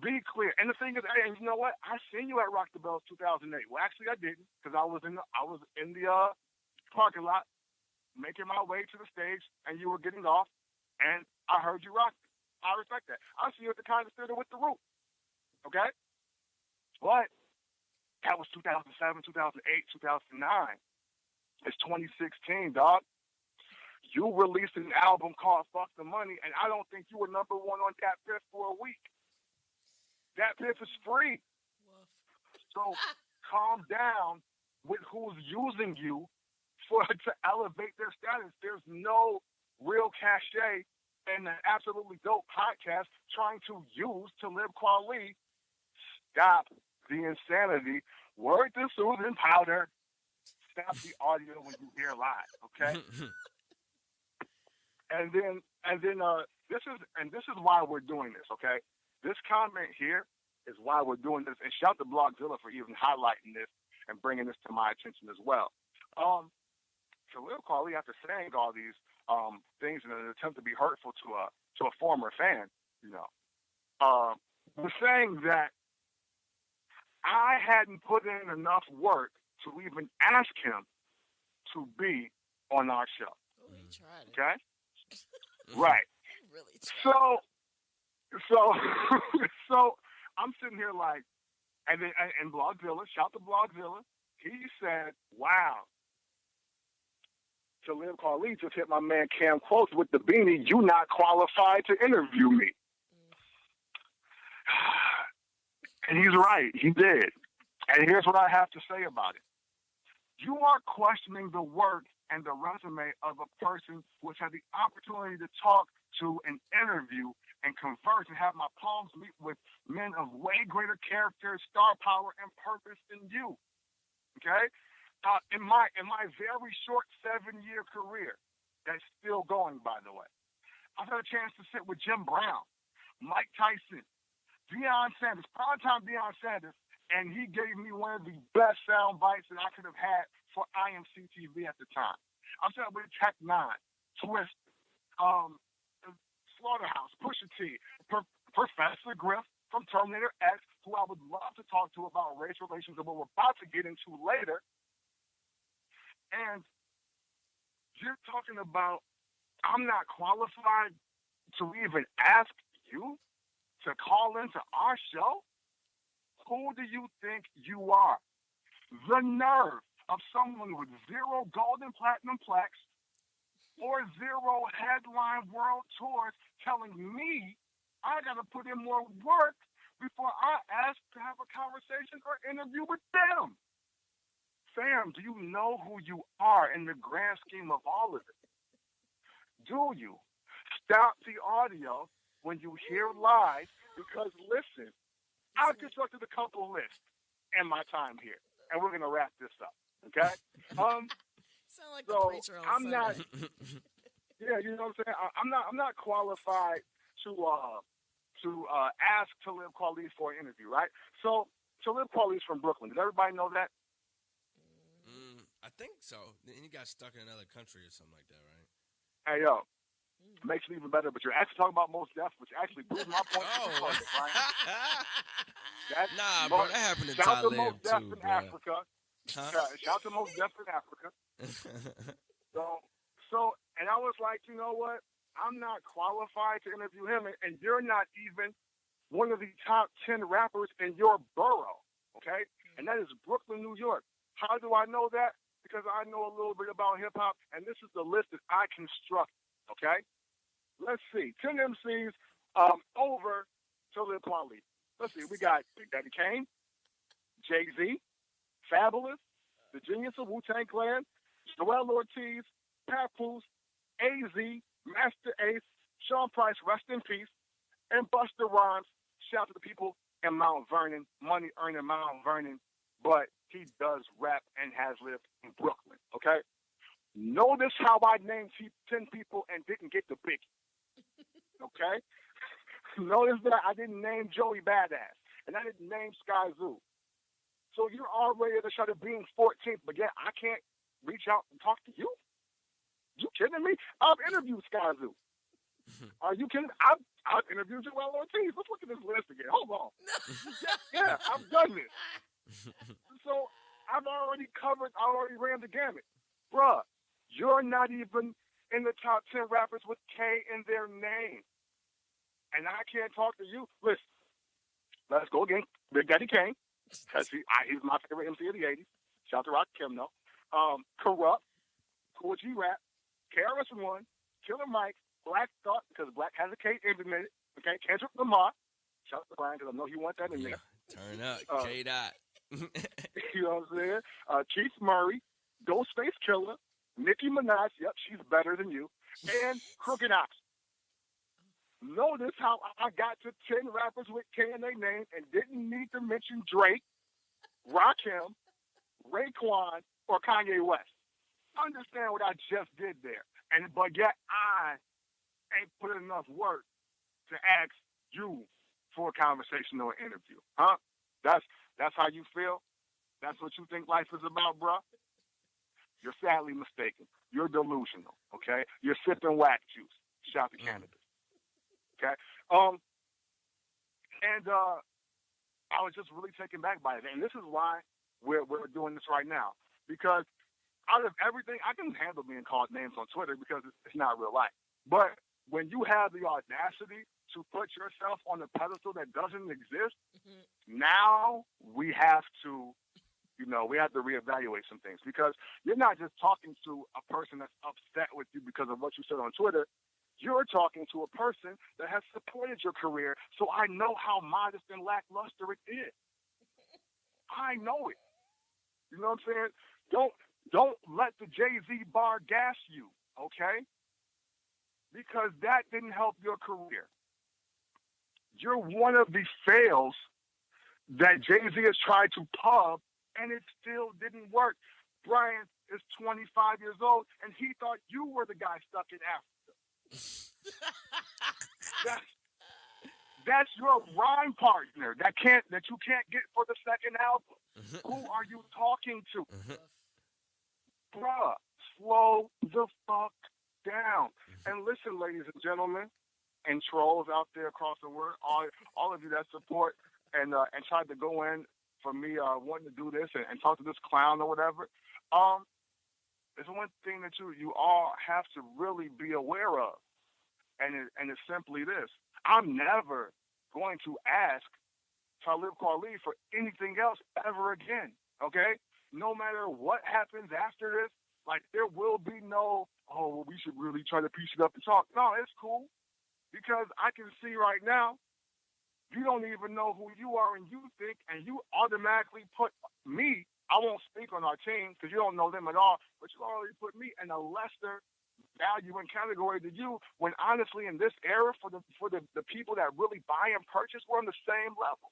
Speaker 3: be clear. And the thing is, and you know what? I seen you at Rock the Bells 2008. Well, actually, I didn't, because I was in the parking lot making my way to the stage, and you were getting off, and I heard you rock. I respect that. I see you at the Congress Theater with the Root, okay? But that was 2007, 2008, 2009. It's 2016, dog. You released an album called Fuck the Money, and I don't think you were number 1 on that fifth for a week. That fifth is free. So calm down with who's using you to elevate their status. There's no real cachet and an absolutely dope podcast trying to use Talib Kweli. Stop the insanity. Word to Susan Powder. Stop the audio when you hear live, okay? and then this is why we're doing this, okay? This comment here is why we're doing this, and shout to Blogzilla for even highlighting this and bringing this to my attention as well. Talib Kweli, after saying all these things in an attempt to be hurtful to a former fan, was saying that I hadn't put in enough work to even ask him to be on our show.
Speaker 4: Oh, he tried it.
Speaker 3: Okay? Right.
Speaker 4: He really tried.
Speaker 3: So I'm sitting here like, and Blogzilla, shout to Blogzilla, he said, wow, Talib Kweli just hit my man CamQuotes with the beanie. You not qualified to interview me. And he's right. He did. And here's what I have to say about it. You are questioning the work and the resume of a person who has had the opportunity to talk to and interview and converse and have my palms meet with men of way greater character, star power, and purpose than you. Okay? In my very short 7-year career, that's still going, by the way, I've had a chance to sit with Jim Brown, Mike Tyson, Deion Sanders, primetime Deion Sanders, and he gave me one of the best sound bites that I could have had for IMC TV at the time. I've sat with Tech Nine, Twist, Slaughterhouse, Pusha T, Professor Griff from Terminator X, who I would love to talk to about race relations that we're about to get into later. And you're talking about I'm not qualified to even ask you to call into our show? Who do you think you are? The nerve of someone with 0 gold and platinum plaques or 0 headline world tours telling me I got to put in more work before I ask to have a conversation or interview with them. Fam, do you know who you are in the grand scheme of all of it? Do you? Stop the audio when you hear live, because listen, I've constructed a couple lists in my time here, and we're going to wrap this up, okay?
Speaker 4: Sound like the preacher on
Speaker 3: I'm not,
Speaker 4: Sunday.
Speaker 3: yeah, you know what I'm saying? I'm not qualified to ask Talib Kweli for an interview, right? So Talib Kweli is from Brooklyn. Does everybody know that?
Speaker 2: I think so. Then he got stuck in another country or something like that, right?
Speaker 3: Hey, yo. Makes it even better, but you're actually talking about Mos Def, which actually proves my point.
Speaker 2: Nah, bro, that happened in
Speaker 3: shout
Speaker 2: Thailand
Speaker 3: to Mos Def
Speaker 2: too,
Speaker 3: in
Speaker 2: bro.
Speaker 3: Africa.
Speaker 2: Huh?
Speaker 3: Shout to Mos Def in Africa. So, and I was like, you know what? I'm not qualified to interview him, and you're not even one of the top 10 rappers in your borough, okay? And that is Brooklyn, New York. How do I know that? Because I know a little bit about hip-hop, and this is the list that I constructed, okay? Let's see. 10 MCs over Talib Kweli. Let's see. We got Big Daddy Kane, Jay-Z, Fabulous, the Genius of Wu-Tang Clan, Joel Ortiz, Papoose, AZ, Master Ace, Sean Price, rest in peace, and Busta Rhymes. Shout out to the people in Mount Vernon, money earning Mount Vernon, but he does rap and has lived in Brooklyn, okay? Notice how I named 10 people and didn't get the biggie, okay? Notice that I didn't name Joey Badass, and I didn't name Sky Zoo. So you're already at the shot of being 14th, but yet I can't reach out and talk to you? You kidding me? I've interviewed Sky Zoo. Are you kidding? I've interviewed Joel Ortiz. Let's look at this list again. Hold on. yeah, I've done this. So I already ran the gamut. Bruh, you're not even in the top 10 rappers with K in their name. And I can't talk to you. Listen, let's go again. Big Daddy Kane. Because he's my favorite MC of the 80s. Shout out to Rock Kim, though. Corrupt, Cool G Rap, KRS-One, Killer Mike, Black Thought, because Black has a K in it. Okay, Kendrick Lamar. Shout out to Brian, because I know he wants that in there.
Speaker 2: Turn up, K-Dot.
Speaker 3: You know what I'm saying? Keith Murray, Ghostface Killer, Nicki Minaj. Yep, she's better than you. and Crooked Ox. Notice how I got to 10 rappers with K in their name and didn't need to mention Drake, Rakim, Raekwon, or Kanye West. Understand what I just did there. But yet I ain't put enough work to ask you for a conversation or an interview. Huh? That's how you feel? That's what you think life is about, bruh? You're sadly mistaken. You're delusional, okay? You're sipping whack juice. Shout to cannabis. Okay? I was just really taken back by it. And this is why we're doing this right now. Because out of everything, I can handle being called names on Twitter because it's not real life. But when you have the audacity to put yourself on a pedestal that doesn't exist, now we have to reevaluate some things, because you're not just talking to a person that's upset with you because of what you said on Twitter. You're talking to a person that has supported your career, so I know how modest and lackluster it is. I know it. You know what I'm saying? Don't let the Jay-Z bar gas you, okay? Because that didn't help your career. You're one of the fails that Jay-Z has tried to pub, and it still didn't work. Brian is 25 years old, and he thought you were the guy stuck in Africa. That's your rhyme partner that you can't get for the second album. Who are you talking to? Bruh, slow the fuck down. And listen, ladies and gentlemen, and trolls out there across the world, all of you that support and tried to go in for me wanting to do this and talk to this clown or whatever. There's one thing that you all have to really be aware of, and it's simply this: I'm never going to ask Talib Kweli for anything else ever again. Okay, no matter what happens after this, like there will be no, well, we should really try to piece it up and talk. No, it's cool, because I can see right now you don't even know who you are, and you think, and you automatically put me. I won't speak on our team because you don't know them at all, but you already put me in a lesser value and category to you, when honestly in this era, for the people that really buy and purchase, we're on the same level.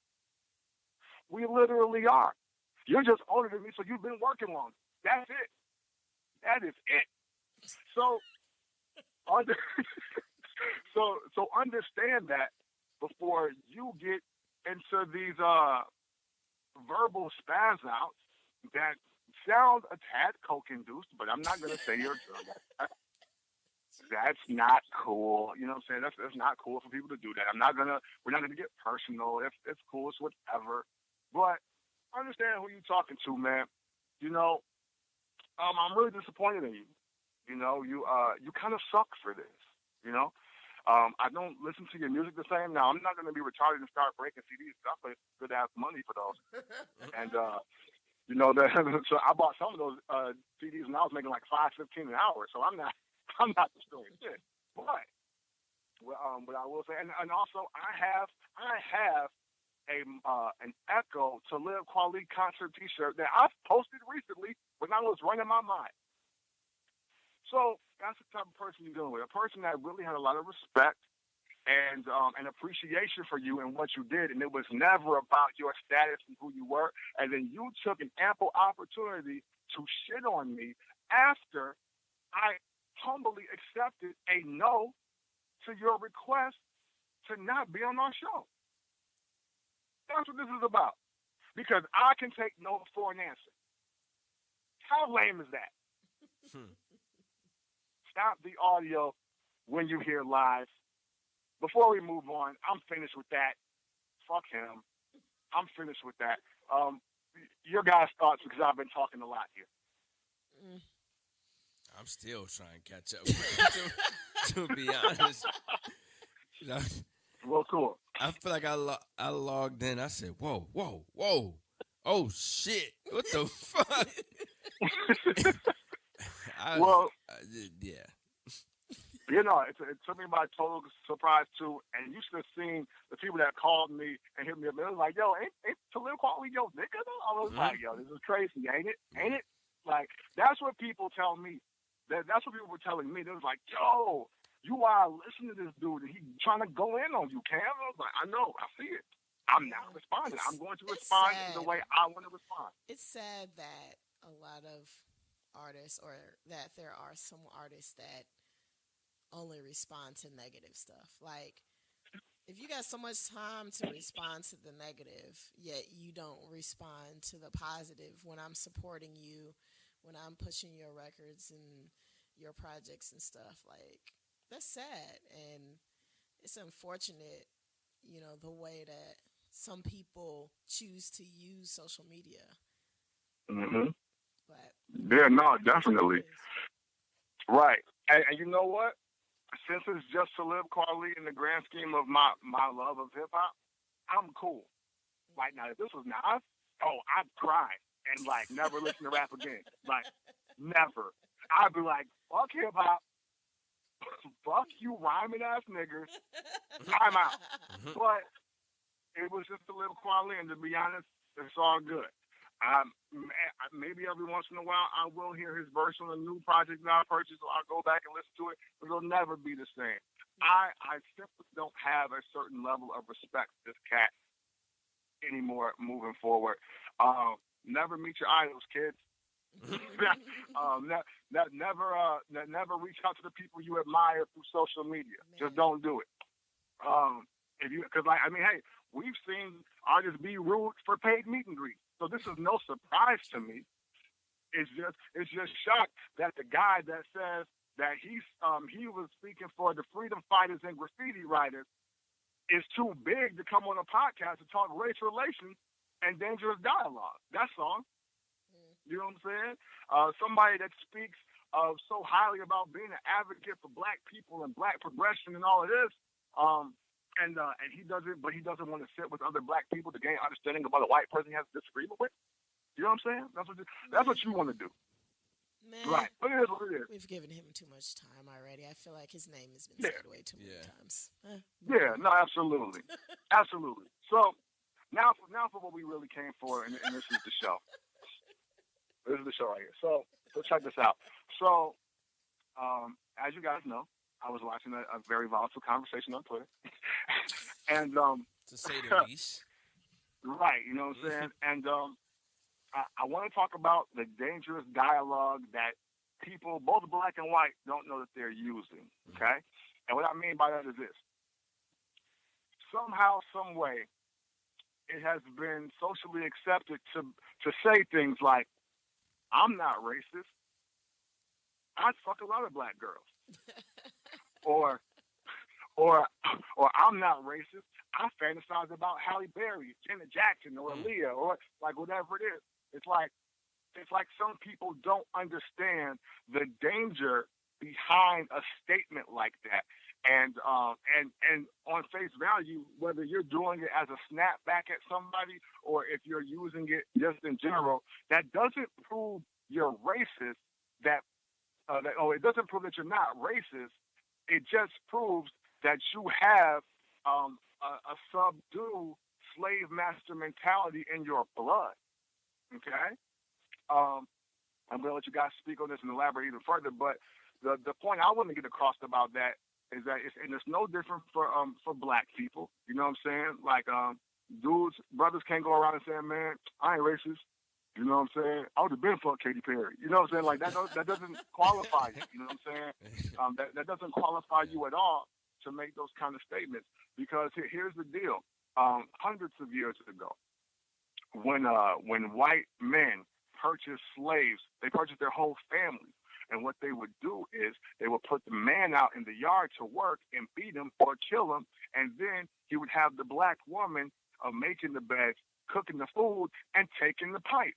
Speaker 3: We literally are. You're just older than me, so you've been working longer. That's it. That is it. So so understand that before you get into these verbal spaz outs that sound a tad coke-induced, but I'm not going to say you're a drug addict. That's not cool. You know what I'm saying? That's not cool for people to do that. we're not gonna get personal. It's cool, it's whatever. But understand who you're talking to, man. You know, I'm really disappointed in you. You know, you kind of suck for this. You know, I don't listen to your music the same. Now, I'm not gonna be retarded and start breaking CDs. I pay good ass money for those. And you know, so I bought some of those CDs and I was making like $5.15 an hour. So I'm not destroying shit. But what I will say, and also I have an Echo Talib Kweli concert T-shirt that I've posted recently when I was running my mind. So that's the type of person you're dealing with. A person that really had a lot of respect and appreciation for you and what you did, and it was never about your status and who you were. And then you took an ample opportunity to shit on me after I humbly accepted a no to your request to not be on our show. That's what this is about. Because I can take no for an answer. How lame is that? Stop the audio when you hear live. Before we move on, I'm finished with that. Fuck him. I'm finished with that. Your guys' thoughts, because I've been talking a lot here.
Speaker 2: I'm still trying to catch up. to be honest, you know,
Speaker 3: Well, cool.
Speaker 2: I feel like I logged in. I said, "Whoa, oh shit! What the fuck?" Yeah.
Speaker 3: You know, it took me by total surprise too. And you should have seen the people that called me and hit me up. It was like, "Yo, ain't Talib Kweli your nigga though?" I was like, "Yo, this is crazy, ain't it? Ain't it?" Like, that's what people tell me. That's what people were telling me. They was like, yo, you are listening to this dude, and he trying to go in on you, Cam. I was like, I know, I see it. I'm not responding. I'm going to respond the way I want to respond.
Speaker 4: It's sad that a lot of artists, or that there are some artists that only respond to negative stuff. Like, if you got so much time to respond to the negative, yet you don't respond to the positive when I'm supporting you, when I'm pushing your records and your projects and stuff, like, that's sad. And it's unfortunate, the way that some people choose to use social media.
Speaker 3: Mm-hmm.
Speaker 4: But
Speaker 3: yeah, no, definitely. Right. And you know what? Since it's just Talib Kweli in the grand scheme of my love of hip hop, I'm cool. Like, now, if this was Nas, I'd cry and, like, never listen to rap again. Like, never. I'd be like, fuck hip hop. Fuck you rhyming ass niggers. I'm out. But it was just Talib Kweli, and to be honest, it's all good. Maybe every once in a while I will hear his verse on a new project that I purchased, or I'll go back and listen to it, but it'll never be the same. I simply don't have a certain level of respect for this cat anymore moving forward. Never meet your idols, kids. Never reach out to the people you admire through social media. Just don't do it. Hey, we've seen artists be rude for paid meet and greet, so this is no surprise to me. It's just shocked that the guy that says that he was speaking for the freedom fighters and graffiti writers is too big to come on a podcast to talk race relations and dangerous dialogue. That's all. You know what I'm saying? Somebody that speaks so highly about being an advocate for black people and black progression and all of this, and he doesn't want to sit with other black people to gain understanding about a white person he has a disagreement with. You know what I'm saying? That's what you want to do.
Speaker 4: Man,
Speaker 3: right. But it is what it is.
Speaker 4: We've given him too much time already. I feel like his name has been said way too many times.
Speaker 3: Yeah, no, absolutely. Absolutely. So now for what we really came for, and this is the show. This is the show right here. So check this out. So, as you guys know, I was watching a very volatile conversation on Twitter. And
Speaker 2: to say the least.
Speaker 3: Right, you know what I'm saying? And I want to talk about the dangerous dialogue that people, both black and white, don't know that they're using. Okay? And what I mean by that is this. Somehow, some way, it has been socially accepted to say things like, I'm not racist. I'd fuck a lot of black girls. or I'm not racist. I fantasize about Halle Berry, Janet Jackson, or Aaliyah, or like whatever it is. It's like some people don't understand the danger behind a statement like that. And on face value, whether you're doing it as a snapback at somebody or if you're using it just in general, that doesn't prove you're racist. It doesn't prove that you're not racist. It just proves that you have a subdue slave master mentality in your blood. Okay? I'm going to let you guys speak on this and elaborate even further, but the point I want to get across about that is that it's no different for black people. You know what I'm saying? Like, brothers can't go around and say, man, I ain't racist. You know what I'm saying? I would have been fucked Katy Perry. You know what I'm saying? Like, that doesn't qualify you. You know what I'm saying? That doesn't qualify you at all to make those kind of statements. Because here's the deal. Hundreds of years ago, when white men purchased slaves, they purchased their whole families. And what they would do is they would put the man out in the yard to work and beat him or kill him. And then he would have the black woman making the beds, cooking the food, and taking the pipe.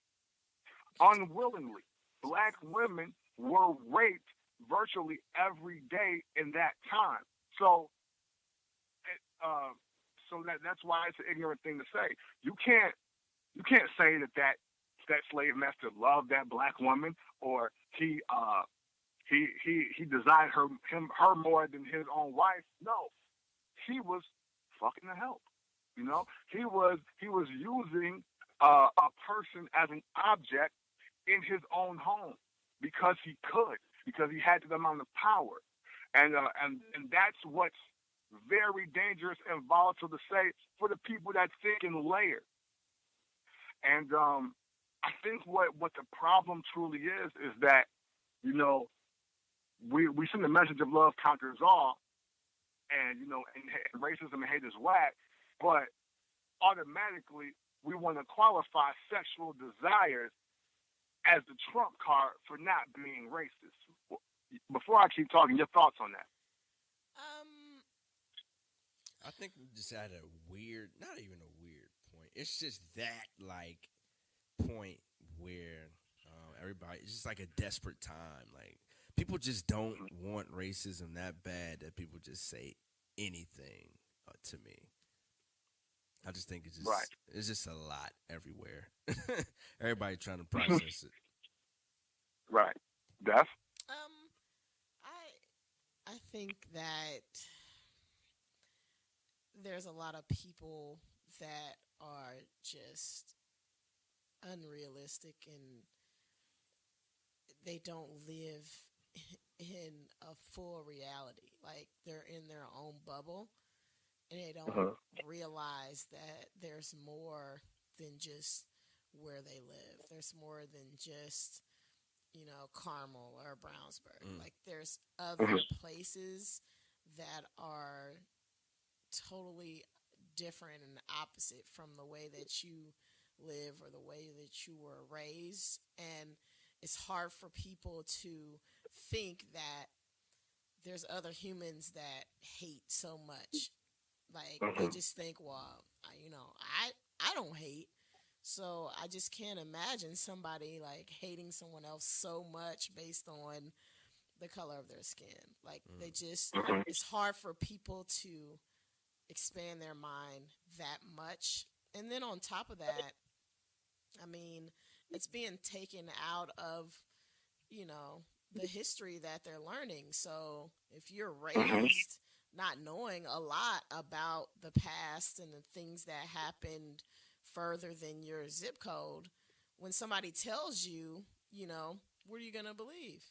Speaker 3: Unwillingly, black women were raped virtually every day in that time. So that's why it's an ignorant thing to say. You can't say that slave master loved that black woman, or he desired her more than his own wife. No, he was fucking the help. You know, he was using a person as an object in his own home because he could. because he had the amount of power, and that's what's very dangerous and volatile to say for the people that think in layers. And I think what the problem truly is that, you know, we send the message of love conquers all, and you know, and racism and hate is whack, but automatically we want to qualify sexual desires as the trump card for not being racist. Before I keep talking, your thoughts on that?
Speaker 2: I think we just at a weird, not even a weird point. It's just that like point where everybody, it's just like a desperate time. Like people just don't want racism that bad that people just say anything to me. I just think it's just a lot everywhere. Everybody trying to process it.
Speaker 3: Right. Def?
Speaker 4: I think that there's a lot of people that are just unrealistic and they don't live in a full reality. Like they're in their own bubble and they don't realize that there's more than just where they live. There's more than just, you know, Carmel or Brownsburg. Like there's other places that are totally different and opposite from the way that you live or the way that you were raised. And it's hard for people to think that there's other humans that hate so much. Like they just think, well, you know, I don't hate. So I just can't imagine somebody like hating someone else so much based on the color of their skin. Like they just, it's hard for people to expand their mind that much. And then on top of that, I mean, it's being taken out of, you know, the history that they're learning. So if you're raised not knowing a lot about the past and the things that happened further than your zip code, when somebody tells you, you know, what are you going to believe?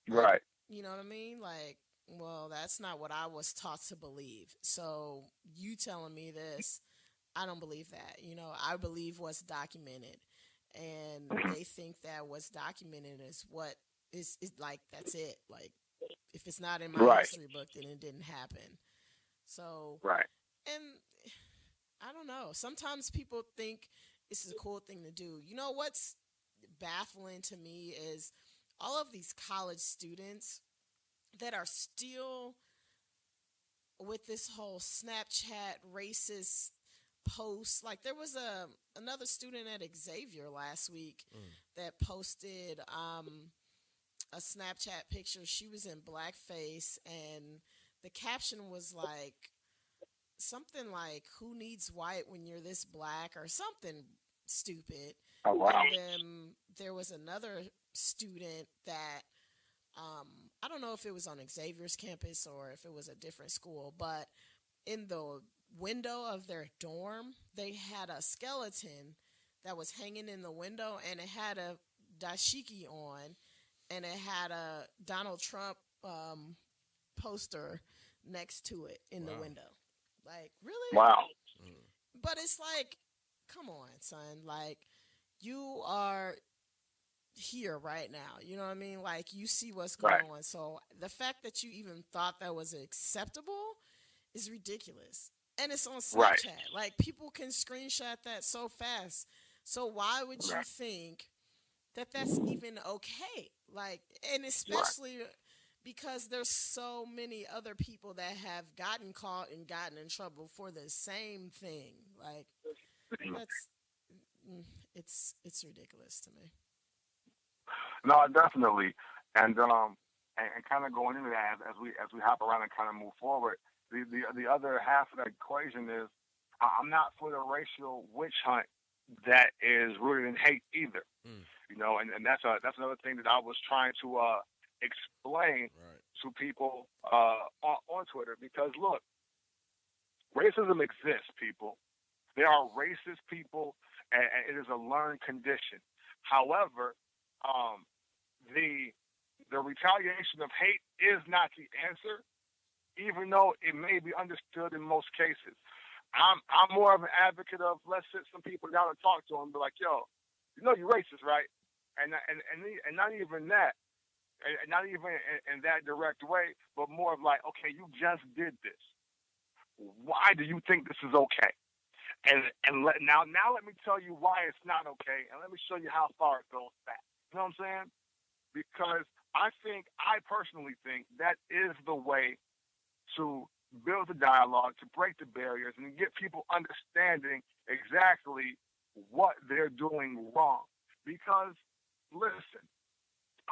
Speaker 3: Right.
Speaker 4: You know what I mean? Like, well, that's not what I was taught to believe. So you telling me this, I don't believe that. You know, I believe what's documented. And they think that what's documented is what is like, that's it. Like, if it's not in my history book, then it didn't happen. So, and I don't know. Sometimes people think this is a cool thing to do. You know what's baffling to me is all of these college students that are still with this whole Snapchat racist posts. Like there was another student at Xavier last week that posted a Snapchat picture. She was in blackface and the caption was like something like, who needs white when you're this black, or something stupid.
Speaker 3: Oh, wow.
Speaker 4: And then there was another student that I don't know if it was on Xavier's campus or if it was a different school, but in the window of their dorm, they had a skeleton that was hanging in the window, and it had a dashiki on, and it had a Donald Trump poster next to it in the window. Like, really?
Speaker 3: Wow.
Speaker 4: But it's like, come on, son. Like, you are here right now. You know what I mean? Like, you see what's going on. So the fact that you even thought that was acceptable is ridiculous. And it's on Snapchat. Like, people can screenshot that so fast. So why would you think that that's even okay? Like, and especially because there's so many other people that have gotten caught and gotten in trouble for the same thing. Like, it's ridiculous to me.
Speaker 3: No, definitely, and kind of going into that as we hop around and kind of move forward. The other half of the equation is I'm not for the racial witch hunt that is rooted in hate either. You know, and that's another thing that I was trying to explain to people on Twitter, because look, racism exists, people. There are racist people, and it is a learned condition. However, the the retaliation of hate is not the answer, even though it may be understood in most cases. I'm more of an advocate of let's sit some people down and talk to them, be like, yo, you know you're racist, right? And not even that, and not even in that direct way, but more of like, okay, you just did this. Why do you think this is okay? Now let me tell you why it's not okay, and let me show you how far it goes back. You know what I'm saying? Because I personally think that is the way to build the dialogue, to break the barriers, and get people understanding exactly what they're doing wrong. Because listen,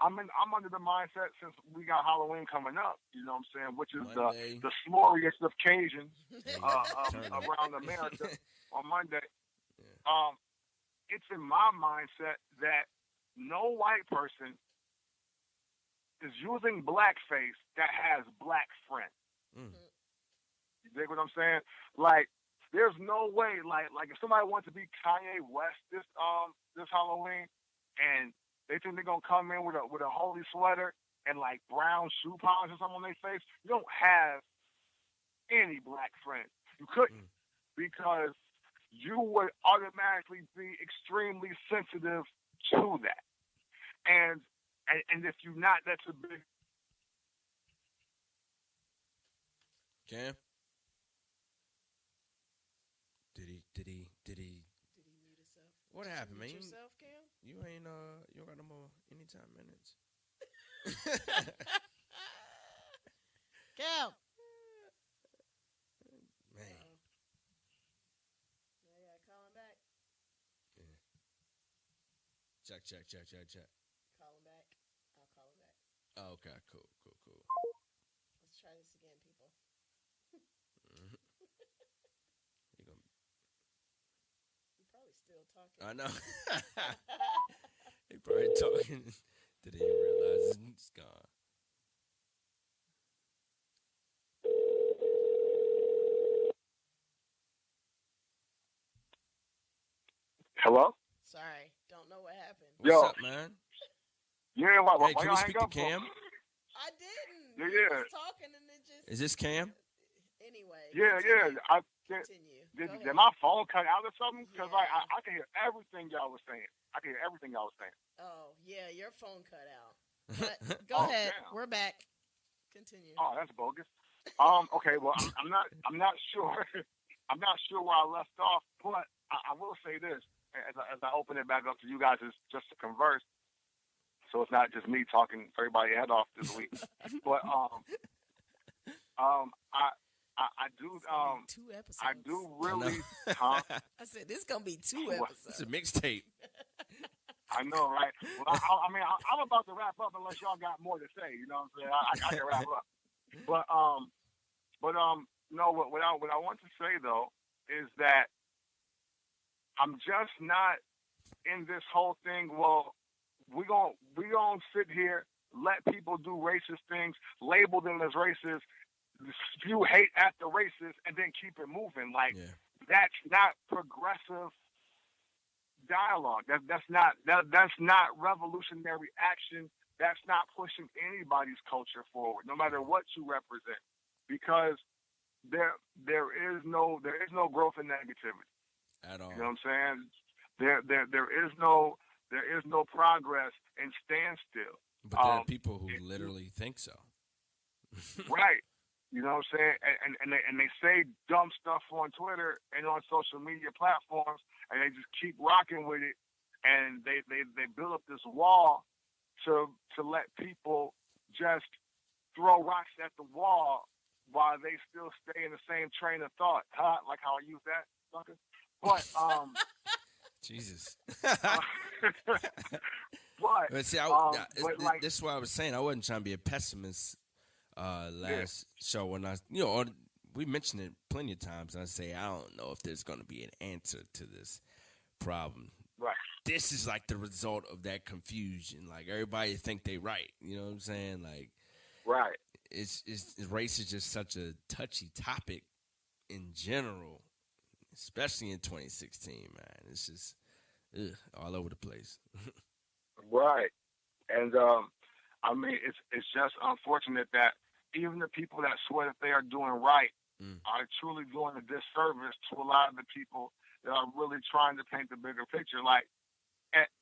Speaker 3: I'm under the mindset since we got Halloween coming up, you know what I'm saying, which is the sloriest of occasions around America on Monday. Yeah. It's in my mindset that no white person is using blackface that has black friends. Mm-hmm. You dig what I'm saying? Like, there's no way, like if somebody wants to be Kanye West this Halloween, and they think they're gonna come in with a holy sweater and like brown shoe polish or something on their face, you don't have any black friends. You couldn't, because you would automatically be extremely sensitive to that. And if you're not, that's a big.
Speaker 2: Cam? Did he
Speaker 4: mute himself?
Speaker 2: What happened, man?
Speaker 4: Yourself, Cam?
Speaker 2: You ain't you don't got no more anytime minutes.
Speaker 4: Cam.
Speaker 2: Man.
Speaker 4: Yeah, call him back.
Speaker 2: Yeah. Check.
Speaker 4: Call him back. I'll call him back.
Speaker 2: Oh, okay, cool.
Speaker 4: Let's try this again, people.
Speaker 2: Mm-hmm. You're
Speaker 4: probably still talking.
Speaker 2: I know. He probably talking. Did he realize it's gone?
Speaker 3: Hello?
Speaker 4: Sorry, don't know what happened.
Speaker 2: What's up, man?
Speaker 3: Yeah, why
Speaker 2: can we speak to Cam?
Speaker 4: I didn't.
Speaker 3: Yeah.
Speaker 4: I was talking and it just.
Speaker 2: Is this Cam?
Speaker 4: Anyway.
Speaker 3: Yeah.
Speaker 4: Continue.
Speaker 3: Did my phone cut out or something? Because I can hear everything y'all was saying.
Speaker 4: Oh, yeah, your phone cut out. But go ahead. Damn. We're back. Continue.
Speaker 3: Oh, that's bogus. Okay, well, I'm not sure. I'm not sure where I left off, but I will say this as I open it back up to you guys, is just to converse, so it's not just me talking everybody's head off this week. But I do
Speaker 4: 2 episodes.
Speaker 3: I do really. Huh?
Speaker 4: I said this is gonna be 2 episodes.
Speaker 2: It's a mixtape.
Speaker 3: I know, right? Well, I mean, I'm about to wrap up unless y'all got more to say. You know what I'm saying? I can wrap up. But no. What I want to say though is that I'm just not in this whole thing. Well, we gonna sit here, let people do racist things, label them as racist, spew hate at the racists, and then keep it moving. Like that's not progressive dialogue. That's not revolutionary action. That's not pushing anybody's culture forward, no matter what you represent, because there is no growth in negativity
Speaker 2: at all.
Speaker 3: You know what I'm saying? There is no progress in standstill.
Speaker 2: But there are people who literally think so.
Speaker 3: Right. You know what I'm saying? And they say dumb stuff on Twitter and on social media platforms, and they just keep rocking with it, and they build up this wall to let people just throw rocks at the wall while they still stay in the same train of thought. Huh? Like how I use that, sucker? But
Speaker 2: Jesus.
Speaker 3: But
Speaker 2: see, this is what I was saying. I wasn't trying to be a pessimist. Last show when we mentioned it plenty of times, and I say I don't know if there's going to be an answer to this problem.
Speaker 3: Right.
Speaker 2: This is like the result of that confusion. Like everybody think they right. You know what I'm saying? Like,
Speaker 3: right.
Speaker 2: Race is just such a touchy topic in general, especially in 2016. Man, it's just all over the place.
Speaker 3: Right. And I mean, it's just unfortunate that even the people that swear that they are doing right are truly doing a disservice to a lot of the people that are really trying to paint the bigger picture. Like,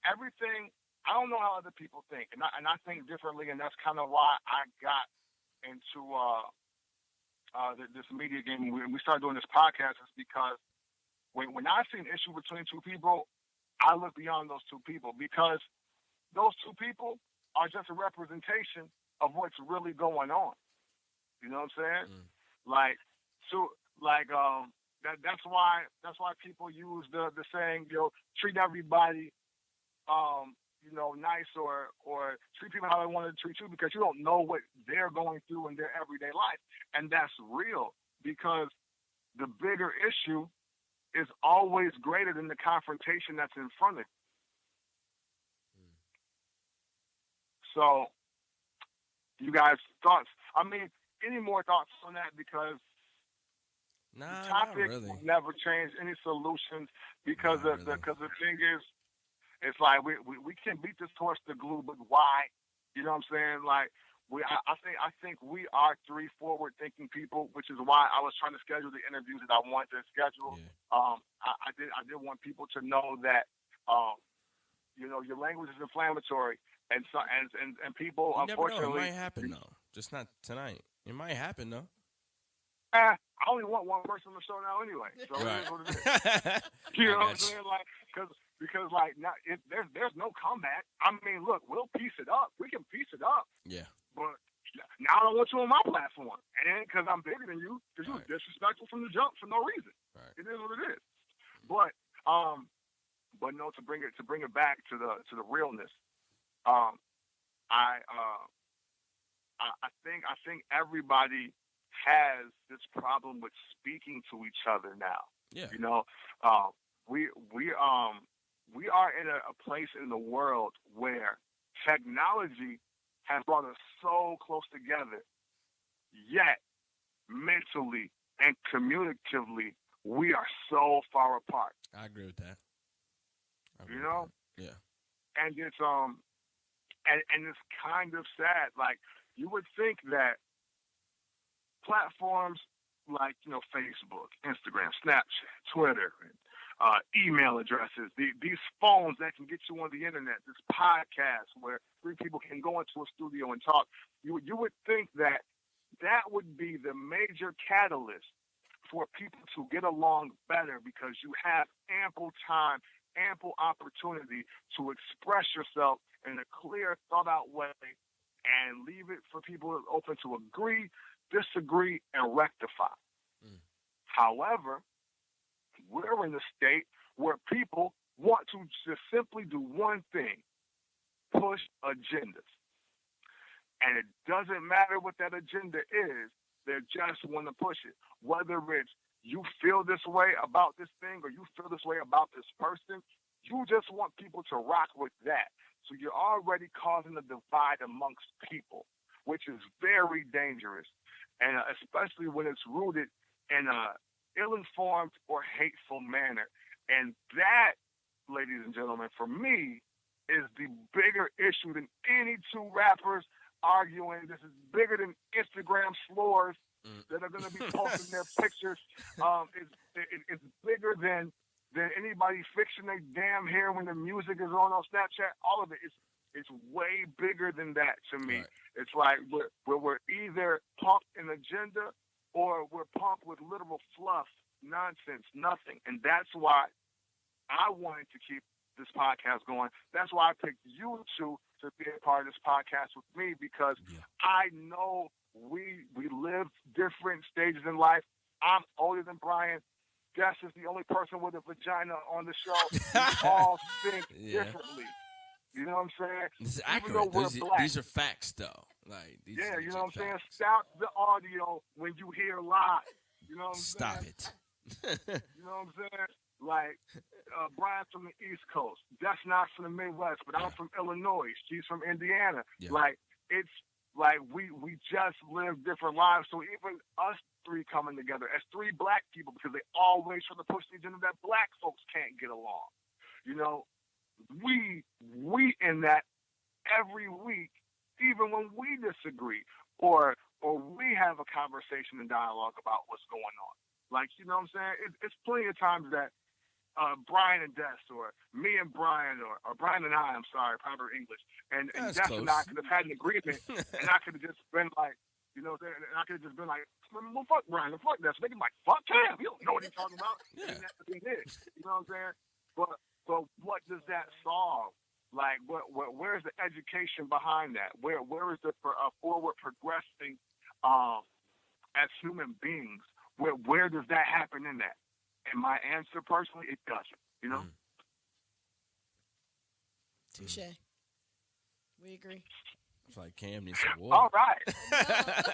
Speaker 3: everything, I don't know how other people think, and I think differently, and that's kind of why I got into this media game. We started doing this podcast is because when I see an issue between two people, I look beyond those two people, because those two people are just a representation of what's really going on. You know what I'm saying? Like, so, like, that's why people use the saying, treat everybody, nice, or treat people how they want to treat you, because you don't know what they're going through in their everyday life. And that's real, because the bigger issue is always greater than the confrontation that's in front of you. So, you guys' thoughts? I mean, any more thoughts on that? Because the topic will never change, any solutions, because the thing is, it's like we can beat this horse to glue, but why? You know what I'm saying? Like, I think we are three forward-thinking people, which is why I was trying to schedule the interviews that I wanted to schedule. Yeah. I did want people to know that your language is inflammatory, and people,
Speaker 2: you
Speaker 3: unfortunately,
Speaker 2: never know. It might happen though, just not tonight. It might happen though.
Speaker 3: I only want one person on the show now anyway, so
Speaker 2: right.
Speaker 3: It is what it is. You know what I'm saying? Like, because like, now there's no comeback. I mean, look, we'll piece it up. We can piece it up.
Speaker 2: Yeah.
Speaker 3: But now I don't want you on my platform, and it ain't because I'm bigger than you, because you were disrespectful from the jump for no reason. Right. It is what it is. But no, to bring it back to the realness. I think everybody has this problem with speaking to each other now.
Speaker 2: Yeah.
Speaker 3: We are in a place in the world where technology has brought us so close together, yet mentally and communicatively we are so far apart.
Speaker 2: I agree with that.
Speaker 3: Yeah. And it's and it's kind of sad. Like, you would think that platforms like Facebook, Instagram, Snapchat, Twitter, and email addresses, these phones that can get you on the internet, this podcast where three people can go into a studio and talk, you would think that would be the major catalyst for people to get along better, because you have ample time, ample opportunity to express yourself in a clear, thought-out way, and leave it for people open to agree, disagree, and rectify. However, we're in a state where people want to just simply do one thing: push agendas. And it doesn't matter what that agenda is, they just want to push it. Whether it's you feel this way about this thing or you feel this way about this person, you just want people to rock with that. So you're already causing a divide amongst people, which is very dangerous, and especially when it's rooted in a ill-informed or hateful manner. And that, ladies and gentlemen, for me, is the bigger issue than any two rappers arguing. This is bigger than Instagram slurs that are going to be posting their pictures. It's bigger than anybody fixing their damn hair when the music is on Snapchat. All of it is way bigger than that to me. Right. It's like we're either pumped an agenda or we're pumped with literal fluff, nonsense, nothing. And that's why I wanted to keep this podcast going. That's why I picked you two to be a part of this podcast with me, because I know we live different stages in life. I'm older than Brian. Jess is the only person with a vagina on the show. We all think differently. You know what I'm saying?
Speaker 2: This is accurate. These are facts, though. Like,
Speaker 3: you know what I'm saying? Stop the audio when you hear live. You know what I'm
Speaker 2: saying? Stop it.
Speaker 3: You know what I'm saying? Like, Brian's from the East Coast. That's not from the Midwest, but I'm from Illinois. She's from Indiana. Yeah. Like, it's like we just live different lives. So even us three coming together as three black people, because they always try to push the agenda that black folks can't get along. You know, we in that every week, even when we disagree or we have a conversation and dialogue about what's going on. Like, you know what I'm saying? It's plenty of times that Brian and Des, or me and Brian, or Brian and I, I'm sorry, proper English, and Des and I could have had an agreement, and I could have just been like, you know what I'm saying? And I could have just been like, well, fuck Brian, fuck Des. They can be like, fuck him. You don't know what he's talking about.
Speaker 2: Yeah.
Speaker 3: And that's what he did. You know what I'm saying? But what does that solve? Like, where's the education behind that? Where is the forward progressing as human beings? Where does that happen in that? And my answer, personally, it doesn't. You know.
Speaker 4: Touche. We agree.
Speaker 2: It's like Cam needs some water.
Speaker 3: All right.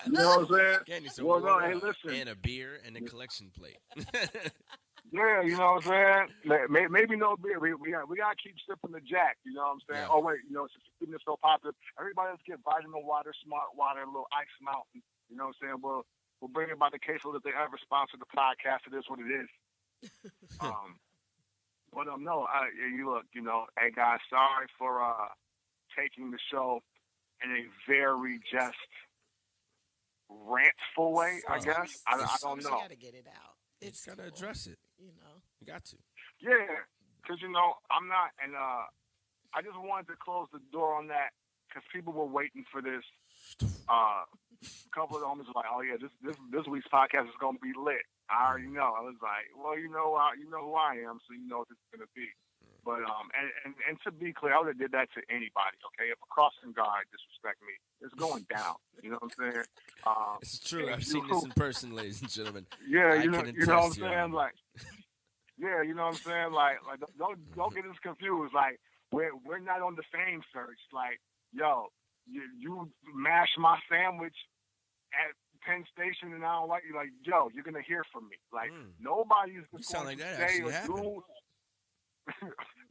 Speaker 3: You know what I'm saying?
Speaker 2: Cam needs some
Speaker 3: Well,
Speaker 2: water,
Speaker 3: no, hey, listen.
Speaker 2: and a beer and a collection plate.
Speaker 3: Yeah, you know what I'm saying? Maybe no beer. We gotta keep sipping the Jack. You know what I'm saying?
Speaker 2: Yeah.
Speaker 3: Oh wait, you know, since it's so popular, everybody else get vitamin water, smart water, a little Ice Mountain. You know what I'm saying? We'll bring it by the case so that they ever sponsor the podcast. It is what it is. But no, you look, you know, hey guys, sorry for taking the show in a very just rantful way. I guess I don't know.
Speaker 4: You gotta get it out.
Speaker 2: It's gotta address it.
Speaker 4: You know,
Speaker 2: you got to.
Speaker 3: Yeah, because you know I'm not, and I just wanted to close the door on that because people were waiting for this. A couple of the homies were like, "Oh yeah, this week's podcast is gonna be lit." I already know. I was like, "Well, you know who I am, so you know what this is gonna be." But and to be clear, I would have did that to anybody. Okay, if a crossing guard disrespect me, it's going down. You know what I'm saying?
Speaker 2: It's true. I've seen this in person, ladies and gentlemen.
Speaker 3: Yeah, you know what I'm
Speaker 2: Your
Speaker 3: saying? Like, yeah, you know what I'm saying? Like don't get us confused. Like, we're not on the fame search. Like, yo, you mash my sandwich at Penn Station and I don't like you. Like, yo, you're gonna hear from me. Like, nobody's
Speaker 2: You
Speaker 3: just
Speaker 2: sound
Speaker 3: going
Speaker 2: like
Speaker 3: to
Speaker 2: that
Speaker 3: say
Speaker 2: actually
Speaker 3: or
Speaker 2: happened.
Speaker 3: do.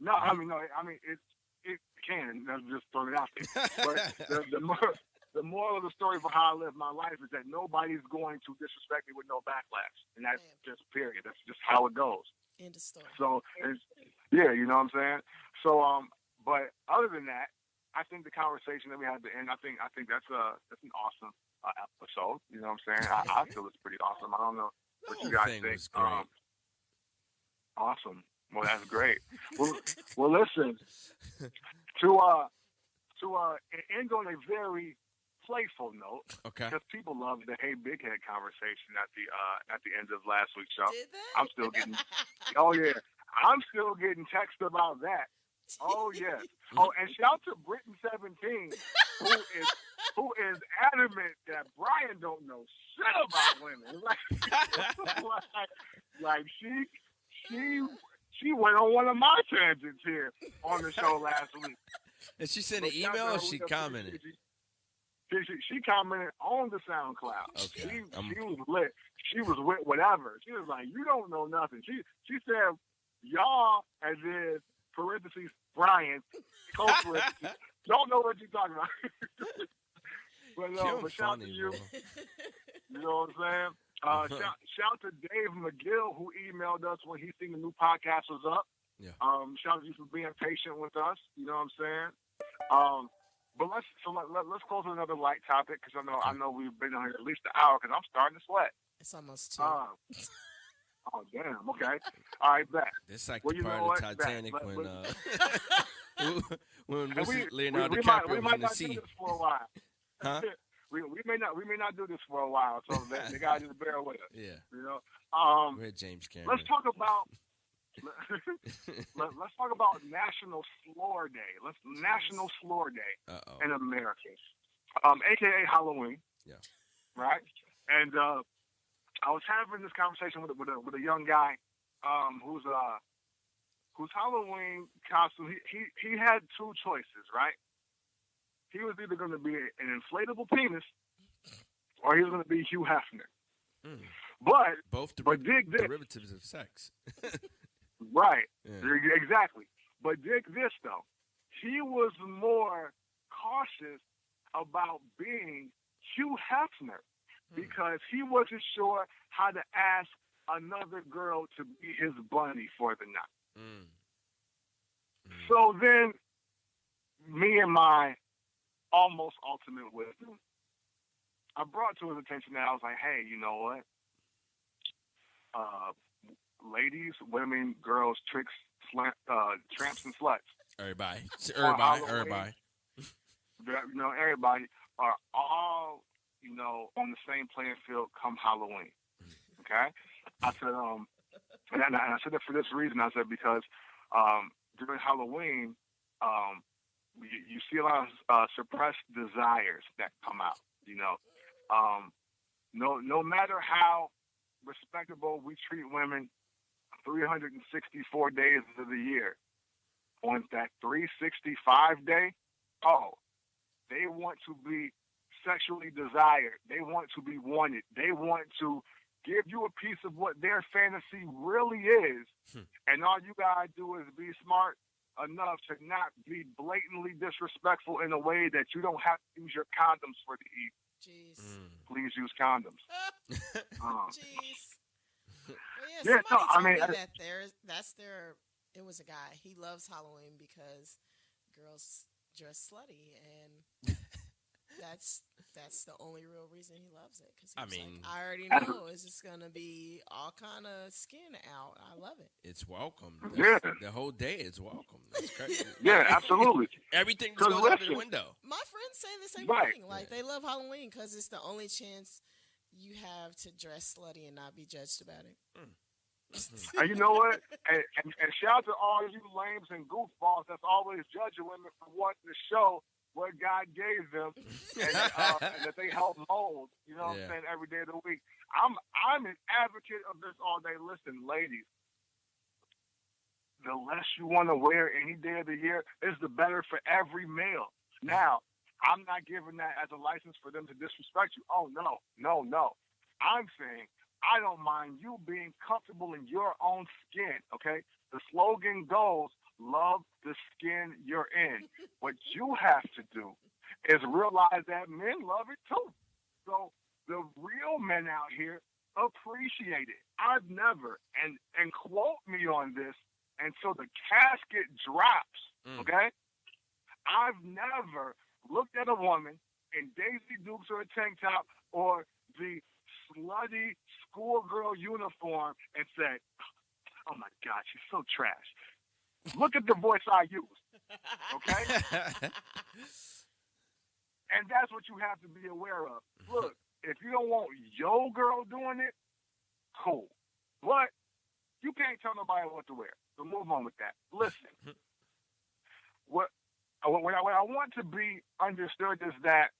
Speaker 3: No, I mean it can. I'm just throwing it out there. But the moral of the story for how I live my life is that nobody's going to disrespect me with no backlash, and that's just period. That's just how it goes.
Speaker 4: End of story.
Speaker 3: So yeah, you know what I'm saying. So but other than that, I think the conversation that we had at the end, I think that's an awesome episode. You know what I'm saying? I feel it's pretty awesome. I don't know what you guys think.
Speaker 2: Was great.
Speaker 3: Awesome. Well, that's great. Well, listen. To end on a very playful note,
Speaker 2: okay,
Speaker 3: because people love the "Hey Big Head" conversation at the end of last week's show.
Speaker 4: Did they?
Speaker 3: I'm still getting. Oh yeah, I'm still getting text about that. Oh yes. Oh, and shout to Britain17, who is adamant that Brian don't know shit about women. Like she went on one of my tangents here on the show last week.
Speaker 2: Did she send an email or she commented?
Speaker 3: She commented on the SoundCloud.
Speaker 2: Okay.
Speaker 3: She was lit. She was with whatever. She was like, you don't know nothing. She said, y'all, as in, parentheses, Brian, close parentheses, don't know what you're talking about. But shout to you. You know what I'm saying? Shout to Dave McGill, who emailed us when he seen the new podcast was up.
Speaker 2: Yeah.
Speaker 3: Shout out to you for being patient with us. You know what I'm saying? But let's close with another light topic because I know we've been on here at least an hour because I'm starting to sweat.
Speaker 4: It's almost 2.
Speaker 3: Oh damn! Okay, all right, back.
Speaker 2: This is like
Speaker 3: well,
Speaker 2: the part of the Titanic when Leonardo DiCaprio was in the sea.
Speaker 3: Do this for a while.
Speaker 2: Huh?
Speaker 3: we may not do this for a while, so they gotta just bear with us.
Speaker 2: Yeah.
Speaker 3: You know.
Speaker 2: Go ahead, James Cameron.
Speaker 3: Let's talk about. Let's talk about National Slur Day. National Slur Day in America, aka Halloween.
Speaker 2: Yeah. Right.
Speaker 3: And I was having this conversation with a young guy whose Halloween costume. He had two choices, right? He was either going to be an inflatable penis, or he was going to be Hugh Hefner.
Speaker 2: Mm.
Speaker 3: But
Speaker 2: both
Speaker 3: dig this.
Speaker 2: derivatives of sex.
Speaker 3: Right.
Speaker 2: Yeah.
Speaker 3: Exactly. But dig this though. He was more cautious about being Hugh Hefner because he wasn't sure how to ask another girl to be his bunny for the night.
Speaker 2: Mm.
Speaker 3: So then me and my almost ultimate wisdom. I brought to his attention that I was like, hey, you know what? Ladies, women, girls, tricks, tramps, and sluts.
Speaker 2: Everybody.
Speaker 3: Everybody are all, on the same playing field come Halloween. Okay? I said, and I said that for this reason. I said because during Halloween, you see a lot of suppressed desires that come out. No matter how respectable we treat women 364 days of the year, on that 365 day, they want to be sexually desired. They want to be wanted. They want to give you a piece of what their fantasy really is. And all you gotta do is be smart enough to not be blatantly disrespectful in a way that you don't have to use your condoms for the evening.
Speaker 4: Jeez.
Speaker 3: Please use condoms.
Speaker 4: Jeez. Well, yeah, somebody told me that it was a guy. He loves Halloween because girls dress slutty, and that's the only real reason he loves it. Because I already know it's just gonna be all kind of skin out. I love it.
Speaker 2: It's welcome.
Speaker 3: Yeah.
Speaker 2: The whole day is welcome. That's crazy.
Speaker 3: Yeah, absolutely.
Speaker 2: Everything just goes out the window.
Speaker 4: My friends say the same thing. Like they love Halloween because it's the only chance you have to dress slutty and not be judged about it.
Speaker 3: And you know what? And shout out to all you lames and goofballs that's always judging women for wanting to show what God gave them and that they help mold, what I'm saying, every day of the week. I'm an advocate of this all day. Listen, ladies, the less you want to wear any day of the year is the better for every male. Now, I'm not giving that as a license for them to disrespect you. Oh, no. I'm saying I don't mind you being comfortable in your own skin, okay? The slogan goes, love the skin you're in. What you have to do is realize that men love it too. So the real men out here appreciate it. I've never, and quote me on this until the casket drops, okay? I've never looked at a woman in Daisy Dukes or a tank top or the slutty schoolgirl uniform and said, oh my God, she's so trash. Look at the voice I use, okay? And that's what you have to be aware of. Look, if you don't want your girl doing it, cool. But you can't tell nobody what to wear. So move on with that. Listen, what I want to be understood is that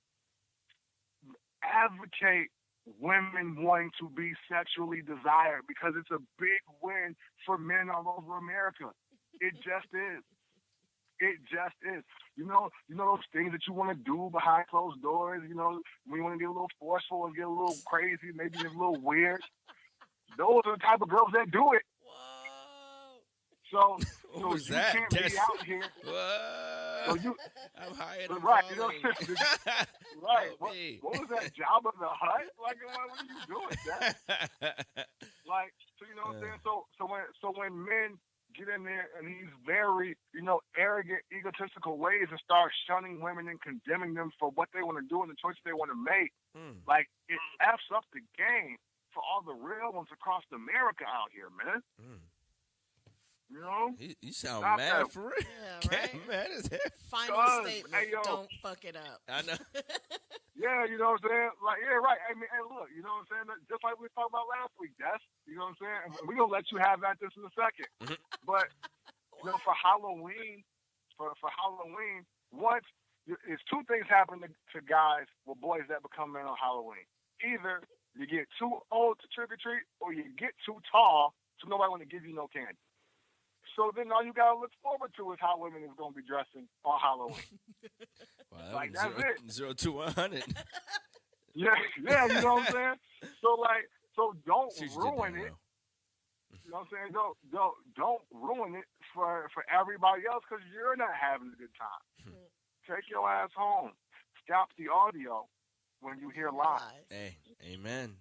Speaker 3: advocate women wanting to be sexually desired because it's a big win for men all over America. It just is. It just is. You know those things that you want to do behind closed doors, when you want to get a little forceful and get a little crazy, maybe get a little weird. Those are the type of girls that do it.
Speaker 4: Whoa.
Speaker 3: So you can't be out here.
Speaker 2: Whoa.
Speaker 3: So
Speaker 2: I'm high and
Speaker 3: right, right. What was that, Job of the Hut? Like, what are you doing, Dad? Like, so you know what I'm saying? So when men get in there and these very, arrogant, egotistical ways and start shunning women and condemning them for what they want to do and the choices they want to make, like, it F's up the game for all the real ones across America out here, man.
Speaker 2: You sound mad for real.
Speaker 4: Yeah, right?
Speaker 2: Mad as hell.
Speaker 4: Final statement, don't fuck it up.
Speaker 2: I know.
Speaker 3: Yeah, you know what I'm saying? Like, yeah, right. I mean, hey, look, you know what I'm saying? Just like we talked about last week, Des. You know what I'm saying? We're going to let you have that this in a second. But, for Halloween, once, it's two things happen to guys or boys that become men on Halloween. Either you get too old to trick-or-treat or you get too tall so nobody want to give you no candy. So then all you got to look forward to is how women is going to be dressing on Halloween.
Speaker 2: Wow,
Speaker 3: like, that's it.
Speaker 2: 0 to 100.
Speaker 3: Yeah, you know what I'm saying? So don't ruin it. You know what I'm saying? Don't ruin it for everybody else because you're not having a good time. Take your ass home. Stop the audio when you hear live.
Speaker 2: Hey, amen.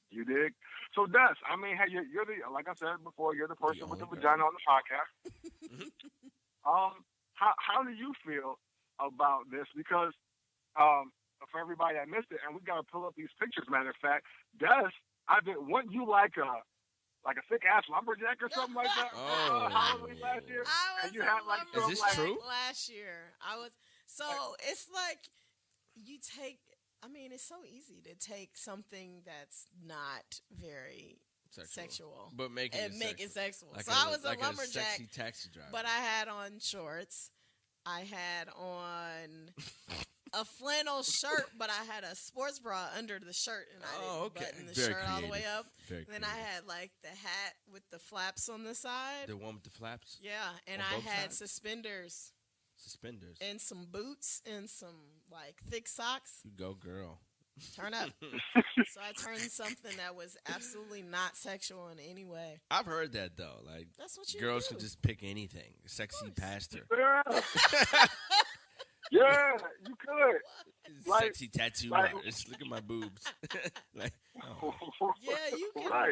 Speaker 3: You dig? So, Des, I mean, hey, you're the, like I said before, you're the person with the vagina on the podcast. How do you feel about this because for everybody that missed it, and we got to pull up these pictures. Matter of fact, Des, weren't you like a thick ass lumberjack or something like that?
Speaker 2: Oh.
Speaker 3: Halloween last year,
Speaker 4: I was
Speaker 3: and you had like
Speaker 2: Is this
Speaker 3: like,
Speaker 2: true?
Speaker 4: last year. I was so it's like you take. I mean, it's so easy to take something that's not very sexual,
Speaker 2: but make it
Speaker 4: sexual.
Speaker 2: Like
Speaker 4: so I was
Speaker 2: like
Speaker 4: a lumberjack,
Speaker 2: sexy taxi driver.
Speaker 4: but I had on shorts. I had on a flannel shirt, but I had a sports bra under the shirt, and I didn't button the shirt all the way up. Then I had like the hat with the flaps on the side.
Speaker 2: The one with the flaps?
Speaker 4: Yeah, and I had suspenders.
Speaker 2: Suspenders.
Speaker 4: And some boots and some like thick socks.
Speaker 2: You go, girl.
Speaker 4: Turn up. So I turned something that was absolutely not sexual in any way.
Speaker 2: I've heard that though. Like
Speaker 4: that's what you
Speaker 2: girls
Speaker 4: do.
Speaker 2: can just pick anything. Sexy pastor.
Speaker 3: Yeah, you could.
Speaker 2: Sexy tattoo artist. Look at my boobs.
Speaker 4: Yeah,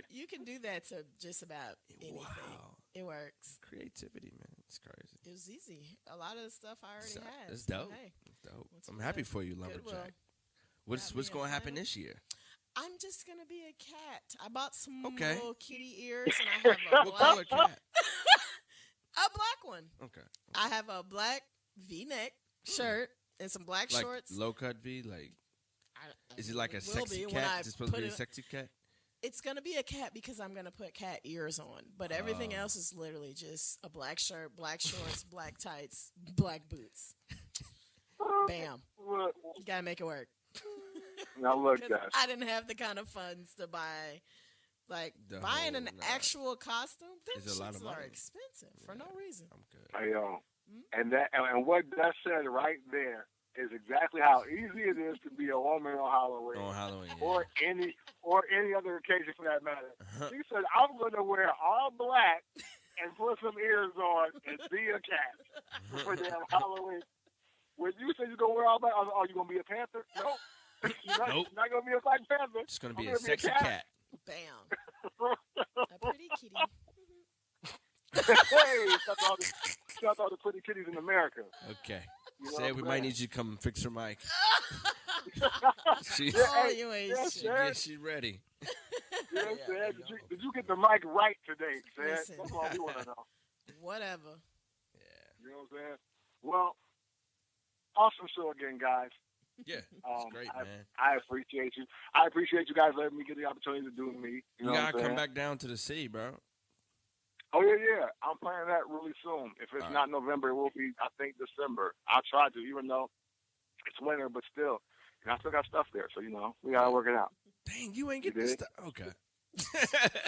Speaker 4: you can do that to just about anything.
Speaker 2: Wow.
Speaker 4: It works.
Speaker 2: Creativity, man. It's crazy.
Speaker 4: It was easy. A lot of the stuff I already had.
Speaker 2: That's dope.
Speaker 4: So, hey,
Speaker 2: that's dope. I'm happy for you, lumberjack. What's going to happen this year?
Speaker 4: I'm just gonna be a cat. I bought some little kitty ears, and I have a
Speaker 2: what color cat?
Speaker 4: A black one.
Speaker 2: Okay.
Speaker 4: I have a black V-neck shirt and some black shorts.
Speaker 2: Low cut V, like. Is it like a sexy cat? Is it supposed to be a sexy cat?
Speaker 4: It's going to be a cat because I'm going to put cat ears on. But everything else is literally just a black shirt, black shorts, black tights, black boots. Bam. You got to make it work.
Speaker 3: Now look, guys.
Speaker 4: I didn't have the kind of funds to buy, buying an actual costume. Those shits are expensive for no reason.
Speaker 2: I'm good.
Speaker 3: And what that said right there is exactly how easy it is to be a woman on Halloween.
Speaker 2: On Halloween,
Speaker 3: yeah. or any other occasion for that matter. She said, "I'm going to wear all black and put some ears on and be a cat for damn Halloween." When you say you're going to wear all black, are you going to be a panther? Nope. You're not going to be a Black Panther.
Speaker 2: It's going to be a sexy cat.
Speaker 4: Bam. A pretty kitty.
Speaker 3: Hey, that's all the pretty kitties in America.
Speaker 2: Okay. Say we might need you to come fix her mic. She's ready. Did you get the mic right today, Sam? That's all we want to know.
Speaker 4: Whatever.
Speaker 2: Yeah.
Speaker 3: You know what I'm saying? Well, awesome show again, guys.
Speaker 2: Yeah, it's great, man.
Speaker 3: I appreciate you. I appreciate you guys letting me get the opportunity to do me. You know
Speaker 2: gotta come back down to the city, bro.
Speaker 3: Oh, yeah. I'm planning that really soon. If it's not November, it will be, I think, December. I'll try to, even though it's winter, but still. And I still got stuff there, so, we got to work it out.
Speaker 2: Dang, you ain't get this stuff. Okay.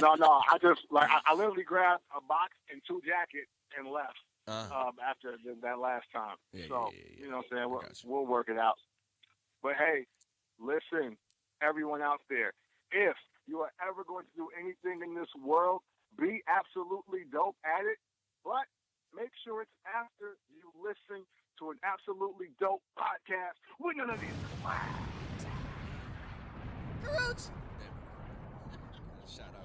Speaker 3: No, I just, I literally grabbed a box and 2 jackets and left after that last time. You know what I'm saying? We'll work it out. But, hey, listen, everyone out there, if you are ever going to do anything in this world, be absolutely dope at it, but make sure it's after you listen to an absolutely dope podcast with none of these
Speaker 4: clowns.
Speaker 2: Shout out.